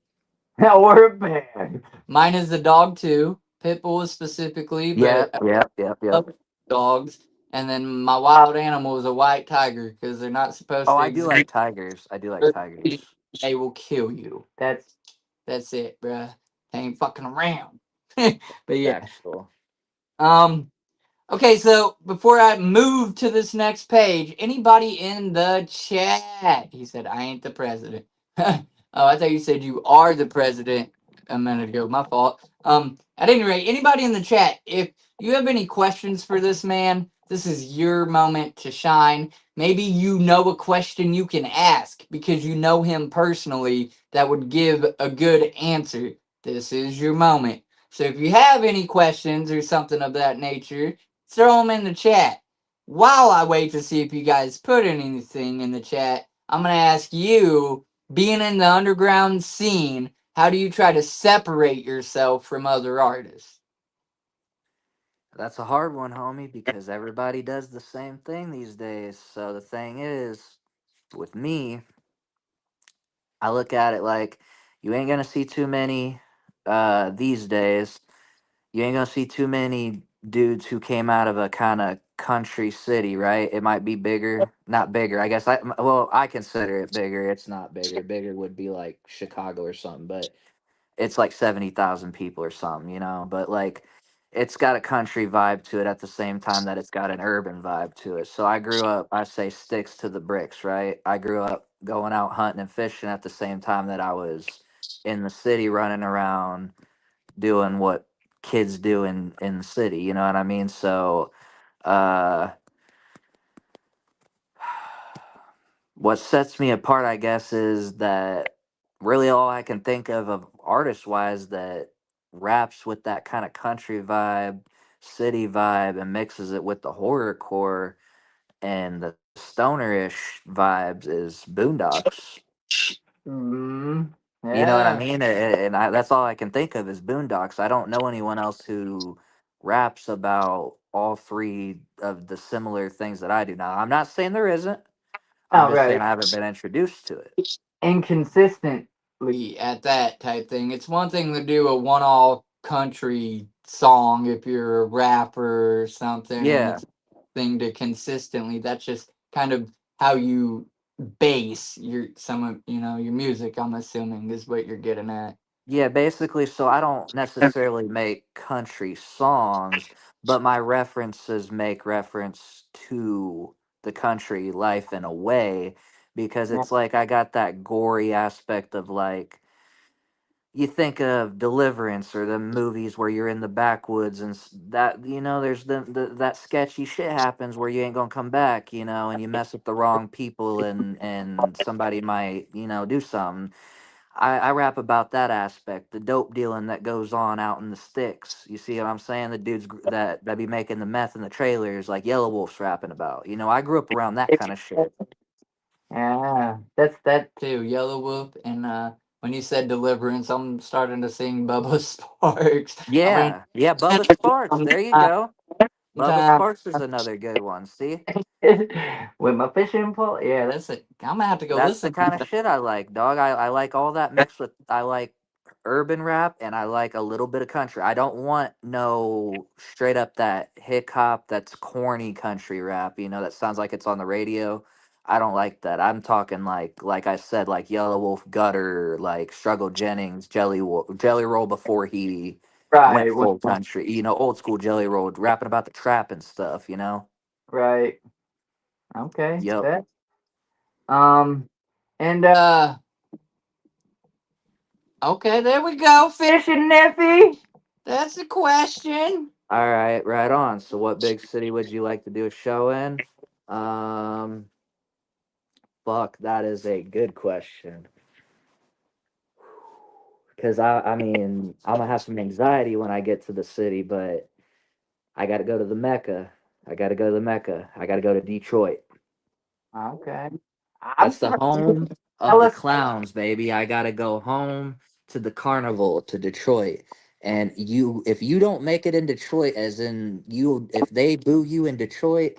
Or a bear. Mine is the dog too. Pit bulls specifically, but Yep, yep, yep, I yep. love dogs. And then my wild animal is a white tiger because they're not supposed Oh, to I do exist. like tigers. I do like tigers. They will kill you. That's it, bruh. They ain't fucking around. But yeah. Factual. Um Okay, so before I move to this next page, anybody in the chat? He said, I ain't the president. Oh, I thought you said you are the president a minute ago. My fault. At any rate, anybody in the chat, if you have any questions for this man, this is your moment to shine. Maybe you know a question you can ask because you know him personally that would give a good answer. This is your moment. So if you have any questions or something of that nature, throw them in the chat. While I wait to see if you guys put anything in the chat, I'm going to ask you, being in the underground scene, how do you try to separate yourself from other artists? That's a hard one, homie, because everybody does the same thing these days. So the thing is, with me, I look at it like you ain't gonna see too many these days. You ain't gonna see too many dudes who came out of a kind of country city, right? It might be bigger, not bigger. I guess well, I consider it bigger. It's not bigger. Bigger would be like Chicago or something, but it's like 70,000 people or something, but like it's got a country vibe to it at the same time that it's got an urban vibe to it. So I grew up, I say sticks to the bricks, right? I grew up going out hunting and fishing at the same time that I was in the city running around doing what kids do in the city. You know what I mean? So, uh, what sets me apart, I guess, is that really all I can think of artist wise that raps with that kind of country vibe, city vibe, and mixes it with the horrorcore and the stonerish vibes is Boondocks. Mm, You know what I yeah. mean? That's all I can think of is Boondocks. I don't know anyone else who raps about all three of the similar things that I do. Now, I'm not saying there isn't. I'm Oh, just saying right. I haven't been introduced to it. Inconsistently at that type thing. It's one thing to do a one all country song if you're a rapper or something, and Yeah. it's thing to consistently. That's just kind of how you base your some of your music. I'm assuming is what you're getting at. Yeah, basically, so I don't necessarily make country songs, but my references make reference to the country life in a way because Yeah. it's like I got that gory aspect of like you think of Deliverance or the movies where you're in the backwoods and that there's that sketchy shit happens where you ain't gonna come back, and you mess with the wrong people and somebody might do something. I rap about that aspect, the dope dealing that goes on out in the sticks. You see what I'm saying? The dudes that be making the meth in the trailers, like Yelawolf's rapping about. I grew up around that kind of shit. Yeah, that's that too. Yellow Wolf, and when you said Deliverance, I'm starting to sing Bubba Sparks. I mean, Yeah, yeah, Bubba Sparks. There you go. Bubba time Sparks is another good one. See? with my fishing pole. Yeah, that's it. I'm gonna have to go That's the listen to kind of shit I like, dog. I like all that mixed with I like urban rap and I like a little bit of country. I don't want no straight up that hip hop that's corny country rap, that sounds like it's on the radio. I don't like that. I'm talking like I said, like Yellow Wolf Gutter, like Struggle Jennings, Jelly Roll before he went right. full country, old school Jelly Roll, rapping about the trap and stuff. Right. Okay. Yep. That. And okay, there we go. Fishing Neffy. That's the question. All right, right on. So, what big city would you like to do a show in? Um, fuck, that is a good question. Because I mean, I'm gonna have some anxiety when I get to the city, but I got to go to the Mecca. I got to go to the Mecca. I got to go to Detroit. Okay. I'm That's the surprised you home didn't of tell the us. clowns, baby. I got to go home to the carnival to Detroit. And if you don't make it in Detroit, as in if they boo you in Detroit,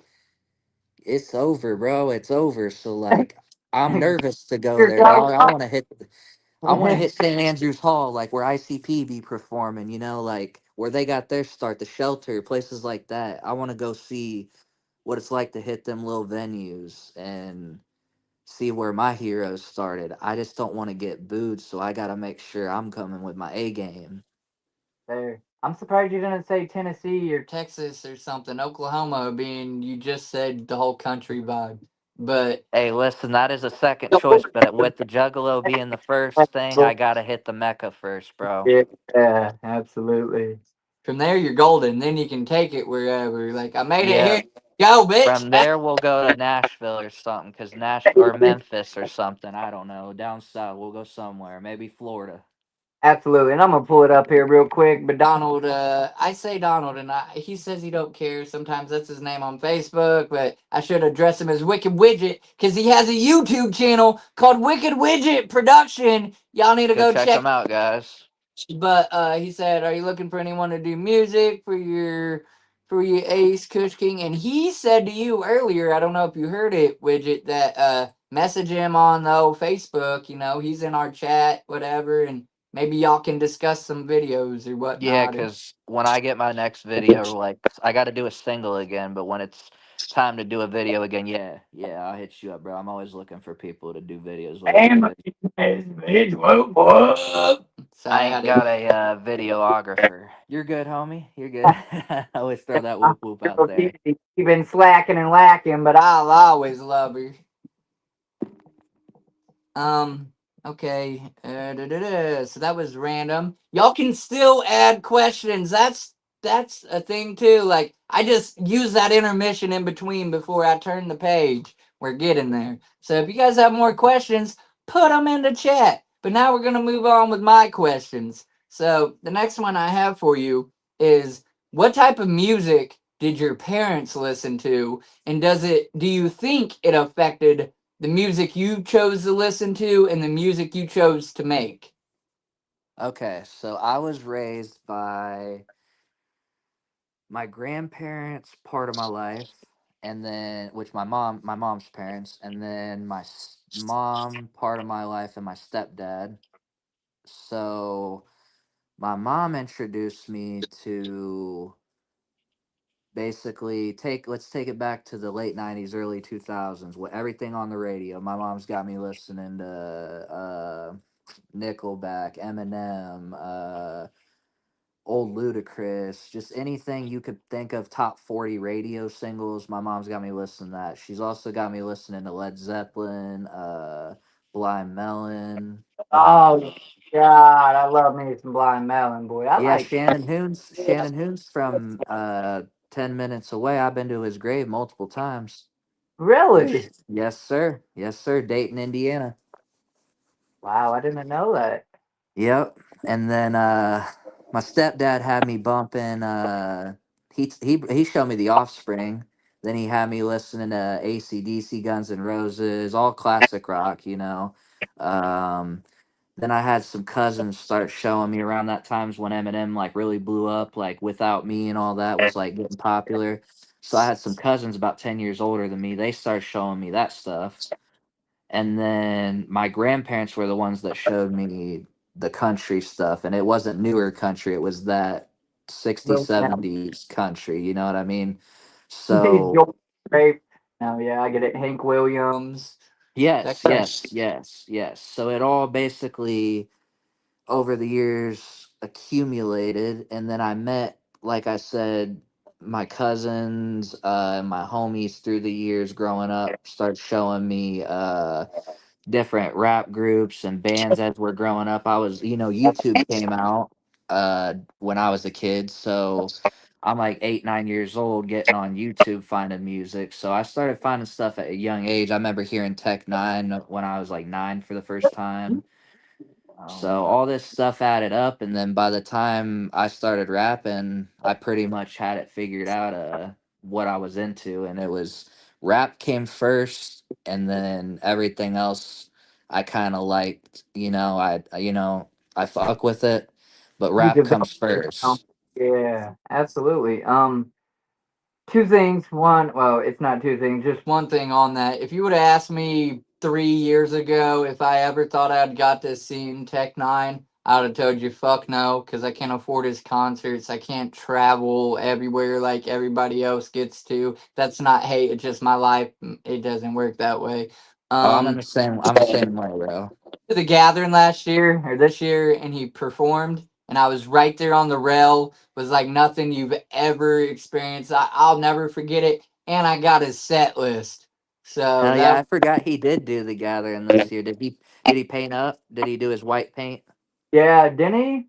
it's over, bro. It's over. So like, I'm nervous to go You're there, going dog. I want to hit St. Andrews Hall, like where ICP be performing. Like where they got their start, the Shelter, places like that. I want to go see what it's like to hit them little venues and see where my heroes started. I just don't want to get booed, so I got to make sure I'm coming with my A game. there. I'm surprised you didn't say Tennessee or Texas or something. Oklahoma being you just said the whole country vibe. But Hey, listen, that is a second choice, but with the Juggalo being the first thing, I gotta hit the Mecca first, bro. yeah, absolutely. From there you're golden. Then you can take it wherever. Like I made it Yeah. here. Go, bitch. From there, we'll go to Nashville or something, cause or Memphis or something. I don't know. Down south, we'll go somewhere. Maybe Florida. Absolutely, and I'm gonna pull it up here real quick. But Donald, I say Donald, and he says he don't care. Sometimes that's his name on Facebook, but I should address him as Wicked Widget because he has a YouTube channel called Wicked Widget Production. Y'all need to Go go check check. them out, guys. But he said, "Are you looking for anyone to do music for your Ace Kush King?" And he said to you earlier, I don't know if you heard it, Widget, that message him on the old Facebook. He's in our chat, whatever, and maybe y'all can discuss some videos or Yeah, whatnot. cause when I get my next video, like I got to do a single again, but when it's time to do a video again, yeah, yeah, I'll hit you up, bro. I'm always looking for people to do videos with And already. bitch, whoop. I Sorry, I ain't had to. got a videographer. You're good, homie. You're good. I always throw that whoop whoop out there. She been slacking and lacking, but I'll always love her. Um. Okay. So that was random. Y'all can still add questions. That's a thing too. Like I just use that intermission in between before I turn the page. We're getting there. So if you guys have more questions, put them in the chat. But now we're gonna move on with my questions. So the next one I have for you is, what type of music did your parents listen to, and do you think it affected the music you chose to listen to and the music you chose to make? Okay, so I was raised by my grandparents part of my life, and then which my mom's parents, and then my mom part of my life, and my stepdad. So my mom introduced me to basically take let's take it back to the late 90s, early 2000s, with everything on the radio. My mom's got me listening to Nickelback, Eminem, old Ludacris, just anything you could think of, top 40 radio singles. My mom's got me listening to that. She's also got me listening to Led Zeppelin, Blind Melon. Oh God, I love me some Blind Melon, boy. I Yeah, like. Shannon Hoon's from 10 minutes away. I've been to his grave multiple times. Really? Yes, sir. Yes, sir. Dayton, Indiana. Wow, I didn't know that. Yep. And then my stepdad had me bumping he showed me the Offspring. Then he had me listening to AC/DC, Guns N' Roses, all classic rock, you know. Um then I had some cousins start showing me around that times when Eminem like really blew up, like Without Me and all that was like getting popular. So I had some cousins about 10 years older than me. They started showing me that stuff. And then my grandparents were the ones that showed me the country stuff, and it wasn't newer country, it was that 60s Well, now, 70s country, you know what I mean? So George Strait. Oh yeah, I get it. Hank Williams. That yes, kind yes, yes, yes, so it all basically over the years accumulated, and then I met, like I said, my cousins and my homies through the years growing up start showing me different rap groups and bands as we're growing up. I was, YouTube came out when I was a kid, so I'm like 8, 9 years old, getting on YouTube finding music. So I started finding stuff at a young age. I remember hearing Tech Nine when I was like 9 for the first time. Oh So wow. all this stuff added up, and then by the time I started rapping, I pretty much had it figured out what I was into, and it was rap came first, and then everything else I kind of liked. I fuck with it, but You rap developed comes your own. first. Yeah, absolutely. Two things. One, well, it's not two things, just one thing on that. If you would have asked me 3 years ago if I ever thought I'd got to see Tech Nine, I would have told you fuck no, because I can't afford his concerts. I can't travel everywhere like everybody else gets to. That's not hate. It's just my life. It doesn't work that way. Oh, I'm in Um, the same. I'm the same way, bro. to the gathering last year or this year, and he performed, and I was right there on the rail. Was like nothing you've ever experienced. I'll never forget it. And I got his set list. So Hell yeah! that, I forgot he did do the gathering this year. Did he paint up? Did he do his white paint? yeah, didn't he?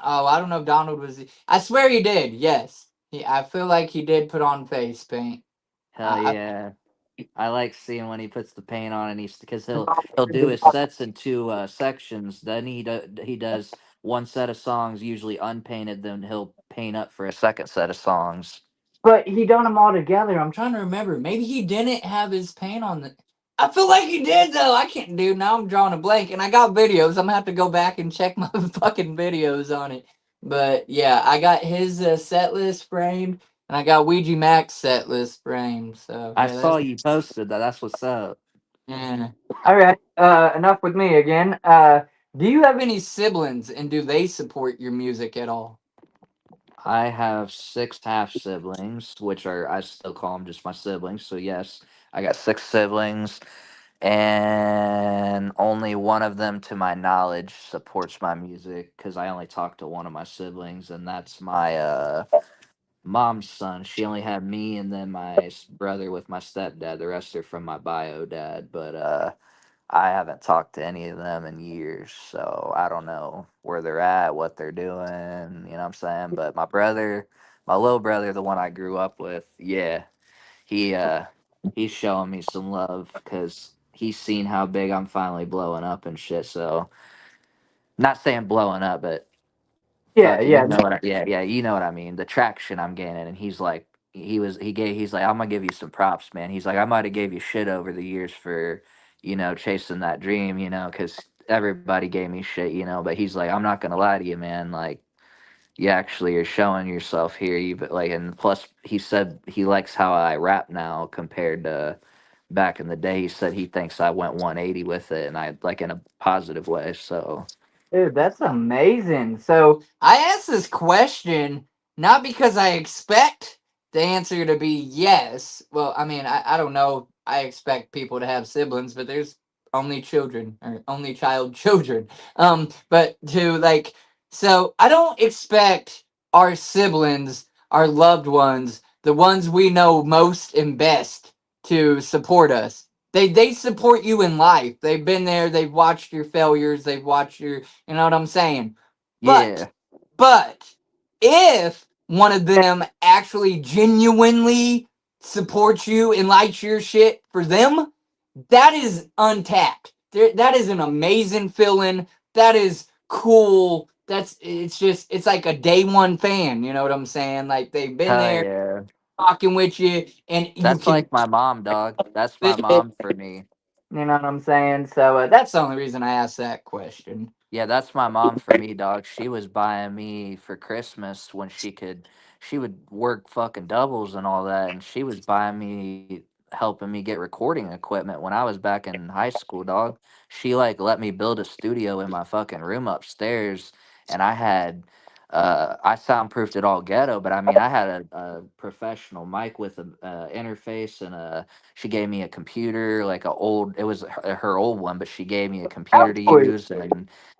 Oh, I don't know if Donald was. I swear he did. Yes, I feel like he did put on face paint. Hell I yeah! I like seeing when he puts the paint on, and he's because he'll do his I sets in two sections. Then he does one set of songs usually unpainted. Then he'll paint up for a second set of songs. But he done them all together. I'm trying to remember. Maybe he didn't have his paint on the. I feel like he did though. I can't do now. I'm drawing a blank, and I got videos. I'm gonna have to go back and check my fucking videos on it. But yeah, I got his set list framed, and I got Ouija Mac's set list framed. So I yeah, saw that's you posted that. That's what's up. yeah. All right. Enough with me again. Do you have any siblings, and do they support your music at all? I have six half siblings, which are I still call them just my siblings. So yes, I got six siblings, and only one of them, to my knowledge, supports my music because I only talk to one of my siblings, and that's my mom's son. She only had me and then my brother with my stepdad. The rest are from my bio dad. But I haven't talked to any of them in years, so I don't know where they're at, what they're doing. You know what I'm saying? But my brother, my little brother, the one I grew up with, yeah, he he's showing me some love because he's seen how big I'm finally blowing up and shit. So not saying blowing up, but Yeah, fucking, you yeah. know what? Yeah, you know what I mean. The traction I'm gaining, and he's like, he's like, I'm gonna give you some props, man. He's like, I might have gave you shit over the years for, chasing that dream, because everybody gave me shit, but he's like, I'm not gonna lie to you, man. Like, you actually are showing yourself here. You like, and plus, he said he likes how I rap now compared to back in the day. He said he thinks I went 180 with it, and I like in a positive way. So Dude, that's amazing. So I asked this question not because I expect the answer to be yes. Well, I mean, I don't know. I expect people to have siblings, but there's only children or only child children. But to like, so I don't expect our siblings, our loved ones, the ones we know most and best to support us. They support you in life. They've been there. They've watched your failures. They've watched your, you know what I'm saying? But, yeah, but if one of them actually genuinely supports you and likes your shit for them, that is untapped. That is an amazing feeling. That is cool. It's just, it's like a day one fan. You know what I'm saying? Like they've been hell there yeah. talking with you and you That's can, like my mom, dog. That's my you mom for me. know what I'm saying? So that's the only reason I asked that question. Yeah, that's my mom for me, dog. She was buying me for Christmas when she would work fucking doubles and all that, and she was buying me, helping me get recording equipment when I was back in high school, dog. She like let me build a studio in my fucking room upstairs, and I soundproofed it all ghetto, but I mean, I had a professional mic with a interface and she gave me a computer, like it was her old one, but she gave me a computer to Cowboys. use,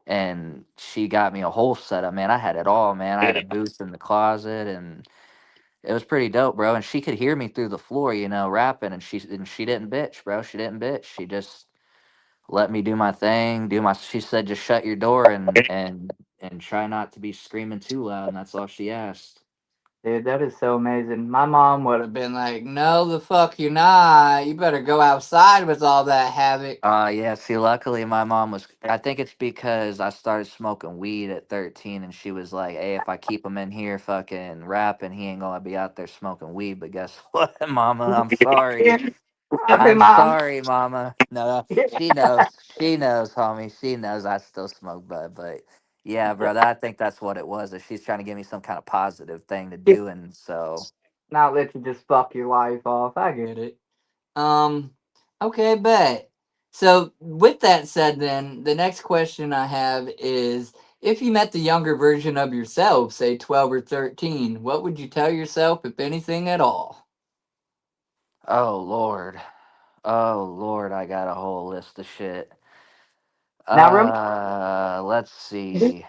and she got me a whole setup, man. I had it all, man. I had a booth in the closet, and it was pretty dope, bro. And she could hear me through the floor, rapping, and she didn't bitch, bro. She didn't bitch. She just let me do my thing, do my. She said, just shut your door and try not to be screaming too loud, and that's all she asked. Dude, that is so amazing. My mom would have been like, "No, the fuck you're not. You better go outside with all that havoc." Yeah, see, luckily my mom was, I think it's because I started smoking weed at 13 and she was like, hey, if I keep him in here fucking rapping, he ain't gonna be out there smoking weed. But guess what, mama? I'm sorry. Yeah, happy I'm mom. sorry, mama. No, she knows. She knows, homie. She knows I still smoke bud. But yeah, brother, I think that's what it was. That she's trying to give me some kind of positive thing to do. And so, Not let you just fuck your life off. I get it. Um, okay, bet. So, with that said, then the next question I have is: if you met the younger version of yourself, say 12 or 13, what would you tell yourself, if anything at all? oh, Lord. Oh, Lord, I got a whole list of shit. Now, remember, Let's these see.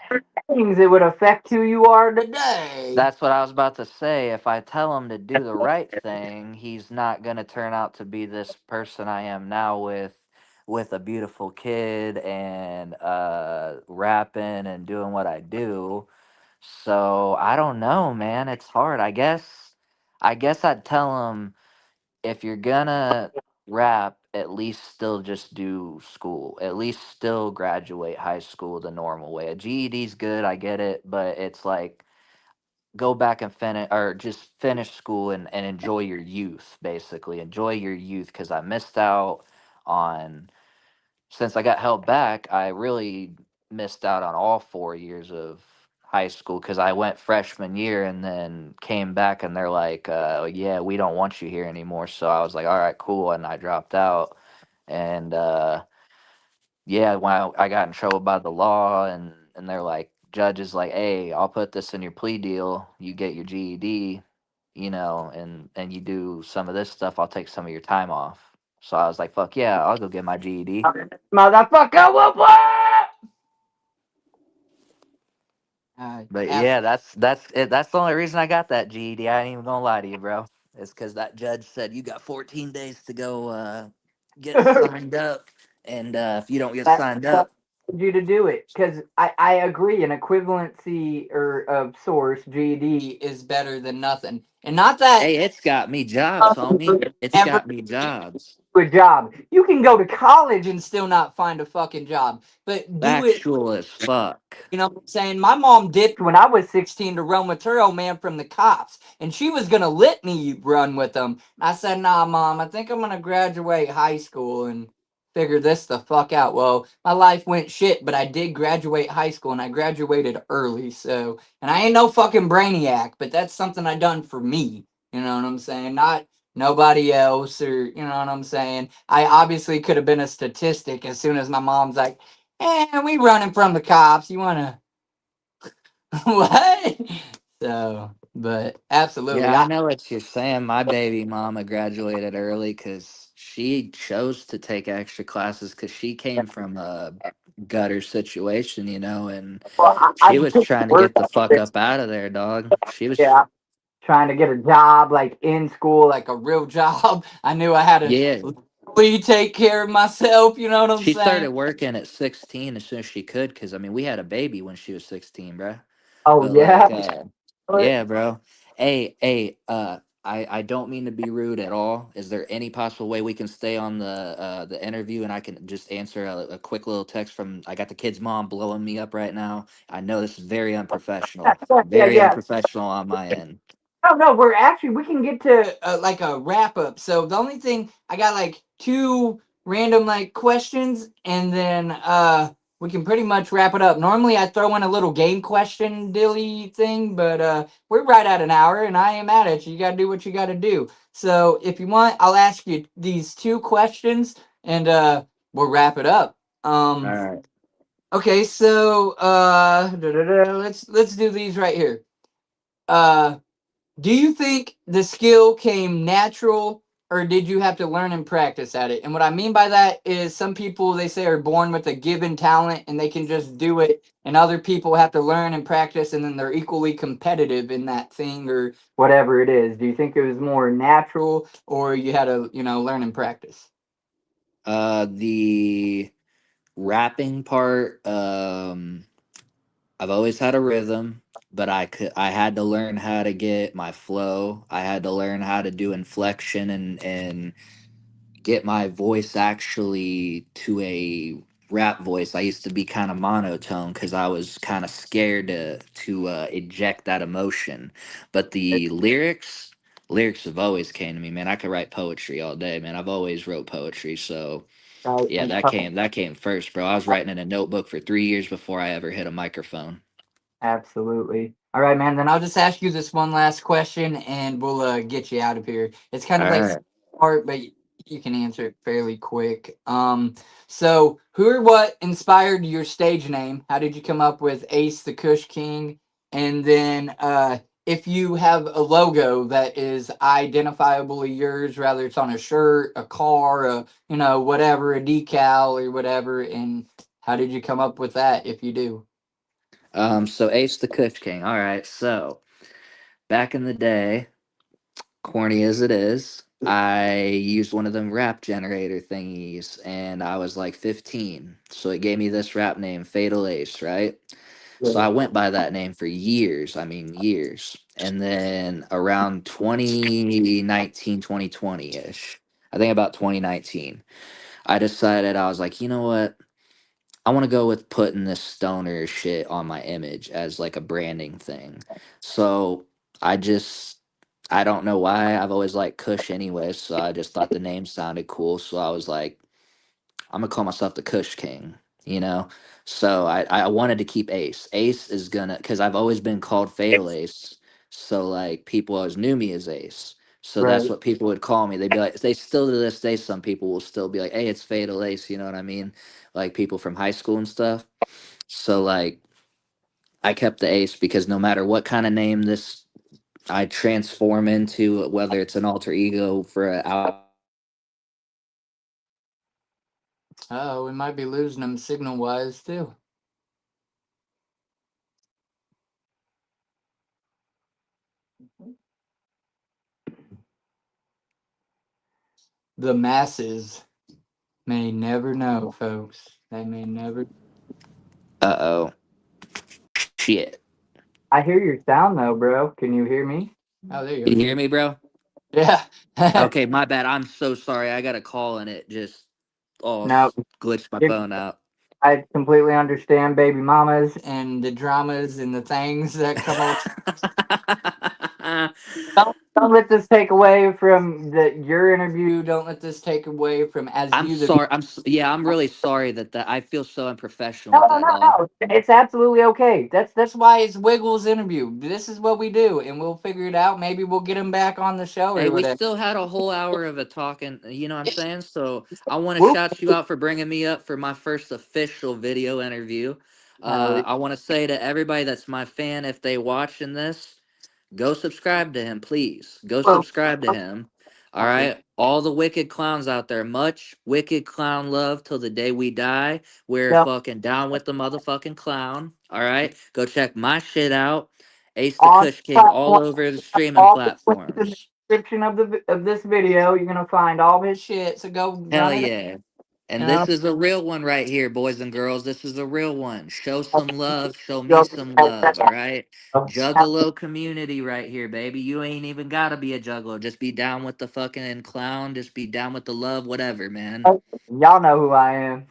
things it would affect who you are today. That's what I was about to say. If I tell him to do the right thing, he's not going to turn out to be this person I am now with a beautiful kid and rapping and doing what I do. So, I don't know, man. It's hard. I guess I'd tell him if you're going to rap, at least still just do school. At least still graduate high school the normal way. A GED's good, I get it, but it's like go back and finish or just finish school and enjoy your youth, basically enjoy your youth, because I missed out on, since I got held back, I really missed out on all 4 years of high school because I went freshman year and then came back and they're like, yeah, we don't want you here anymore. So I was like, all right, cool, and I dropped out. And yeah, when I got in trouble by the law, and they're like, judge is like, hey, I'll put this in your plea deal. You get your GED, and you do some of this stuff. I'll take some of your time off. So I was like, fuck yeah, I'll go get my GED. Motherfucker, whoop whoop! But Abs- yeah, that's it. That's the only reason I got that GED. I ain't even gonna lie to you, bro. It's because that judge said you got 14 days to go get signed up. And if you don't get That's signed what up, led you to do it, because I agree, an equivalency or of source GED is better than nothing, and not that hey, it's got me jobs, homie. It's ever got me jobs. do a job. You can go to college and still not find a fucking job, but do it. Factual as fuck. You know what I'm saying? My mom dipped when I was 16 to run with her old man from the cops, and she was gonna let me run with them. I said, "Nah, mom, I think I'm gonna graduate high school and figure this the fuck out." Well, my life went shit, but I did graduate high school, and I graduated early. So, and I ain't no fucking brainiac, but that's something I done for me. You know what I'm saying? Not nobody else, or you know what I'm saying? I obviously could have been a statistic as soon as my mom's like, we running from the cops. You wanna what? So, but absolutely, Yeah, I know what you're saying. My baby mama graduated early because she chose to take extra classes because she came from a gutter situation, and well, I she just was couldn't trying to work get the out fuck there. up out of there, dog. She was, Yeah, trying to get a job like in school, like a real job. I knew I had to yeah. legally take care of myself. You know what I'm She saying? started working at 16 as soon as she could because, I mean, we had a baby when she was 16, bruh. Oh But yeah. like, yeah, bro. I don't mean to be rude at all. Is there any possible way we can stay on the interview and I can just answer a quick little text from I got the kid's mom blowing me up right now. I know this is very unprofessional. Yeah, Very yeah. unprofessional on my end. No, no, we're actually we can get to like a wrap up. So the only thing I got like two random like questions, and then we can pretty much wrap it up. Normally I throw in a little game question dilly thing, but we're right at an hour, and I am at it. You gotta do what you gotta do. So if you want, I'll ask you these two questions, and we'll wrap it up. All right. Okay, so let's do these right here. Uh do you think the skill came natural, or did you have to learn and practice at it? And what I mean by that is some people they say are born with a given talent and they can just do it, and other people have to learn and practice and then they're equally competitive in that thing or whatever it is. Do you think it was more natural or you had to, learn and practice? The rapping part, I've always had a rhythm, but I had to learn how to get my flow. I had to learn how to do inflection and get my voice actually to a rap voice. I used to be kind of monotone because I was kind of scared to eject that emotion. But the lyrics have always came to me, man. I could write poetry all day, man. I've always wrote poetry, so Right. yeah, that came first, bro. I was writing in a notebook for 3 years before I ever hit a microphone. Absolutely. All right, man. Then I'll just ask you this one last question, and we'll get you out of here. It's kind of All like right. part, but you can answer it fairly quick. So who or what inspired your stage name? How did you come up with Ace the Kush King? And then, if you have a logo that is identifiably yours, whether it's on a shirt, a car, whatever, a decal or whatever, and how did you come up with that? If you do. So Ace the Kush King. All right. So back in the day, corny as it is, I used one of them rap generator thingies and I was like 15. So it gave me this rap name, Fatal Ace, right? So I went by that name for years. I mean, years. And then around 2019, 2020 ish, I think about 2019, I decided I was like, you know what? I want to go with putting this stoner shit on my image as like a branding thing. So I just I don't know why I've always liked Kush anyway, so I just thought the name sounded cool. So I was like, I'm gonna call myself the Kush King, you know. So I wanted to keep Ace. Ace is gonna because I've always been called Fatal Ace. So like people always knew me as Ace. So that's Right. what people would call me. They'd be like, they still to this day, some people will still be like, "Hey, it's Fatal Ace." You know what I mean? Like people from high school and stuff. So like I kept the Ace because no matter what kind of name this I transform into, whether it's an alter ego for a out. Oh, we might be losing them signal wise too. The masses. may never know, folks. They may never. Uh-oh. Shit. I hear your sound though, bro. Can you hear me? Oh, there you You go. hear me, bro? Yeah. Okay, my bad. I'm so sorry. I got a call and it just No, glitched my you're, phone out. I completely understand baby mamas and the dramas and the things that come along. Don't let this take away from your interview. Don't let this take away from as I'm you the. sorry. Yeah, I'm really sorry that I feel so unprofessional No, with no, that, no, dog. no. It's absolutely okay. That's why it's Wiggles interview. This is what we do, and we'll figure it out. Maybe we'll get him back on the show Hey, or we whatever. still had a whole hour of a talking, you know what I'm saying? So I want to Whoop. shout you out for bringing me up for my first official video interview. No, I want to say to everybody that's my fan, if they watching this, go subscribe to him, please. Go well, subscribe to him. All right. All the wicked clowns out there, much wicked clown love till the day we die. We're yeah. fucking down with the motherfucking clown. All right. Go check my shit out. Ace the On Kush King all platform, over the streaming all the links in the platforms. description of this video. You're gonna find all his shit. So go run Hell it. yeah. You And know. this is a real one right here, boys and girls. This is a real one. Show some love. Show me Go- some love. All right. Have- Juggalo community right here, baby. You ain't even got to be a juggalo. Just be down with the fucking clown. Just be down with the love, whatever, man. Y'all know who I am.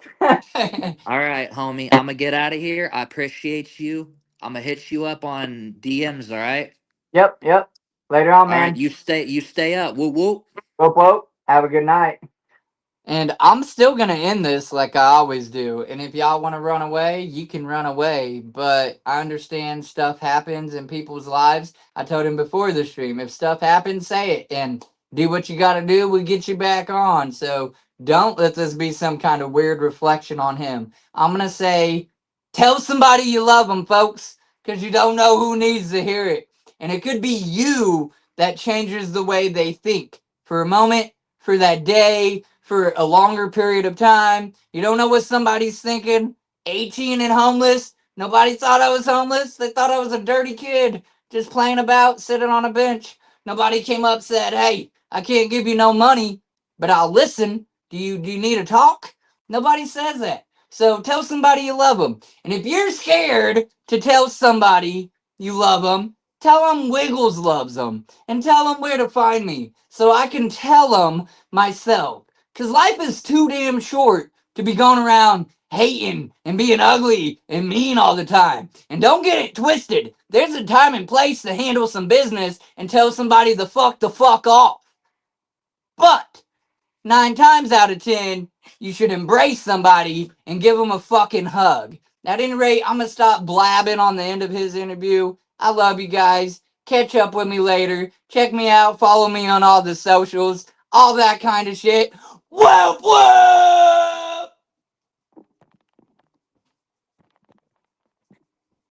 All right, homie. I'm going to get out of here. I appreciate you. I'm going to hit you up on DMs. All right. Yep, yep. Later on, All right. man. You stay up. Whoop, whoop. Whoop whoop. Have a good night. And I'm still gonna end this like I always do. And if y'all want to run away, you can run away. But I understand stuff happens in people's lives. I told him before the stream, if stuff happens, say it and do what you got to do. We get you back on. So don't let this be some kind of weird reflection on him. I'm gonna say, tell somebody you love them, folks, because you don't know who needs to hear it. And it could be you that changes the way they think for a moment, for that day, for a longer period of time. You don't know what somebody's thinking. 18 and homeless. Nobody thought I was homeless. They thought I was a dirty kid just playing about, sitting on a bench. Nobody came up and said, "Hey, I can't give you no money, but I'll listen. Do you need a talk?" Nobody says that. So tell somebody you love them. And if you're scared to tell somebody you love them, tell them Wiggles loves them and tell them where to find me so I can tell them myself. Because life is too damn short to be going around hating and being ugly and mean all the time. And don't get it twisted. There's a time and place to handle some business and tell somebody the fuck off. But 9 times out of 10, you should embrace somebody and give them a fucking hug. At any rate, I'm going to stop blabbing on the end of his interview. I love you guys. Catch up with me later. Check me out. Follow me on all the socials. All that kind of shit. Whoa, whoa!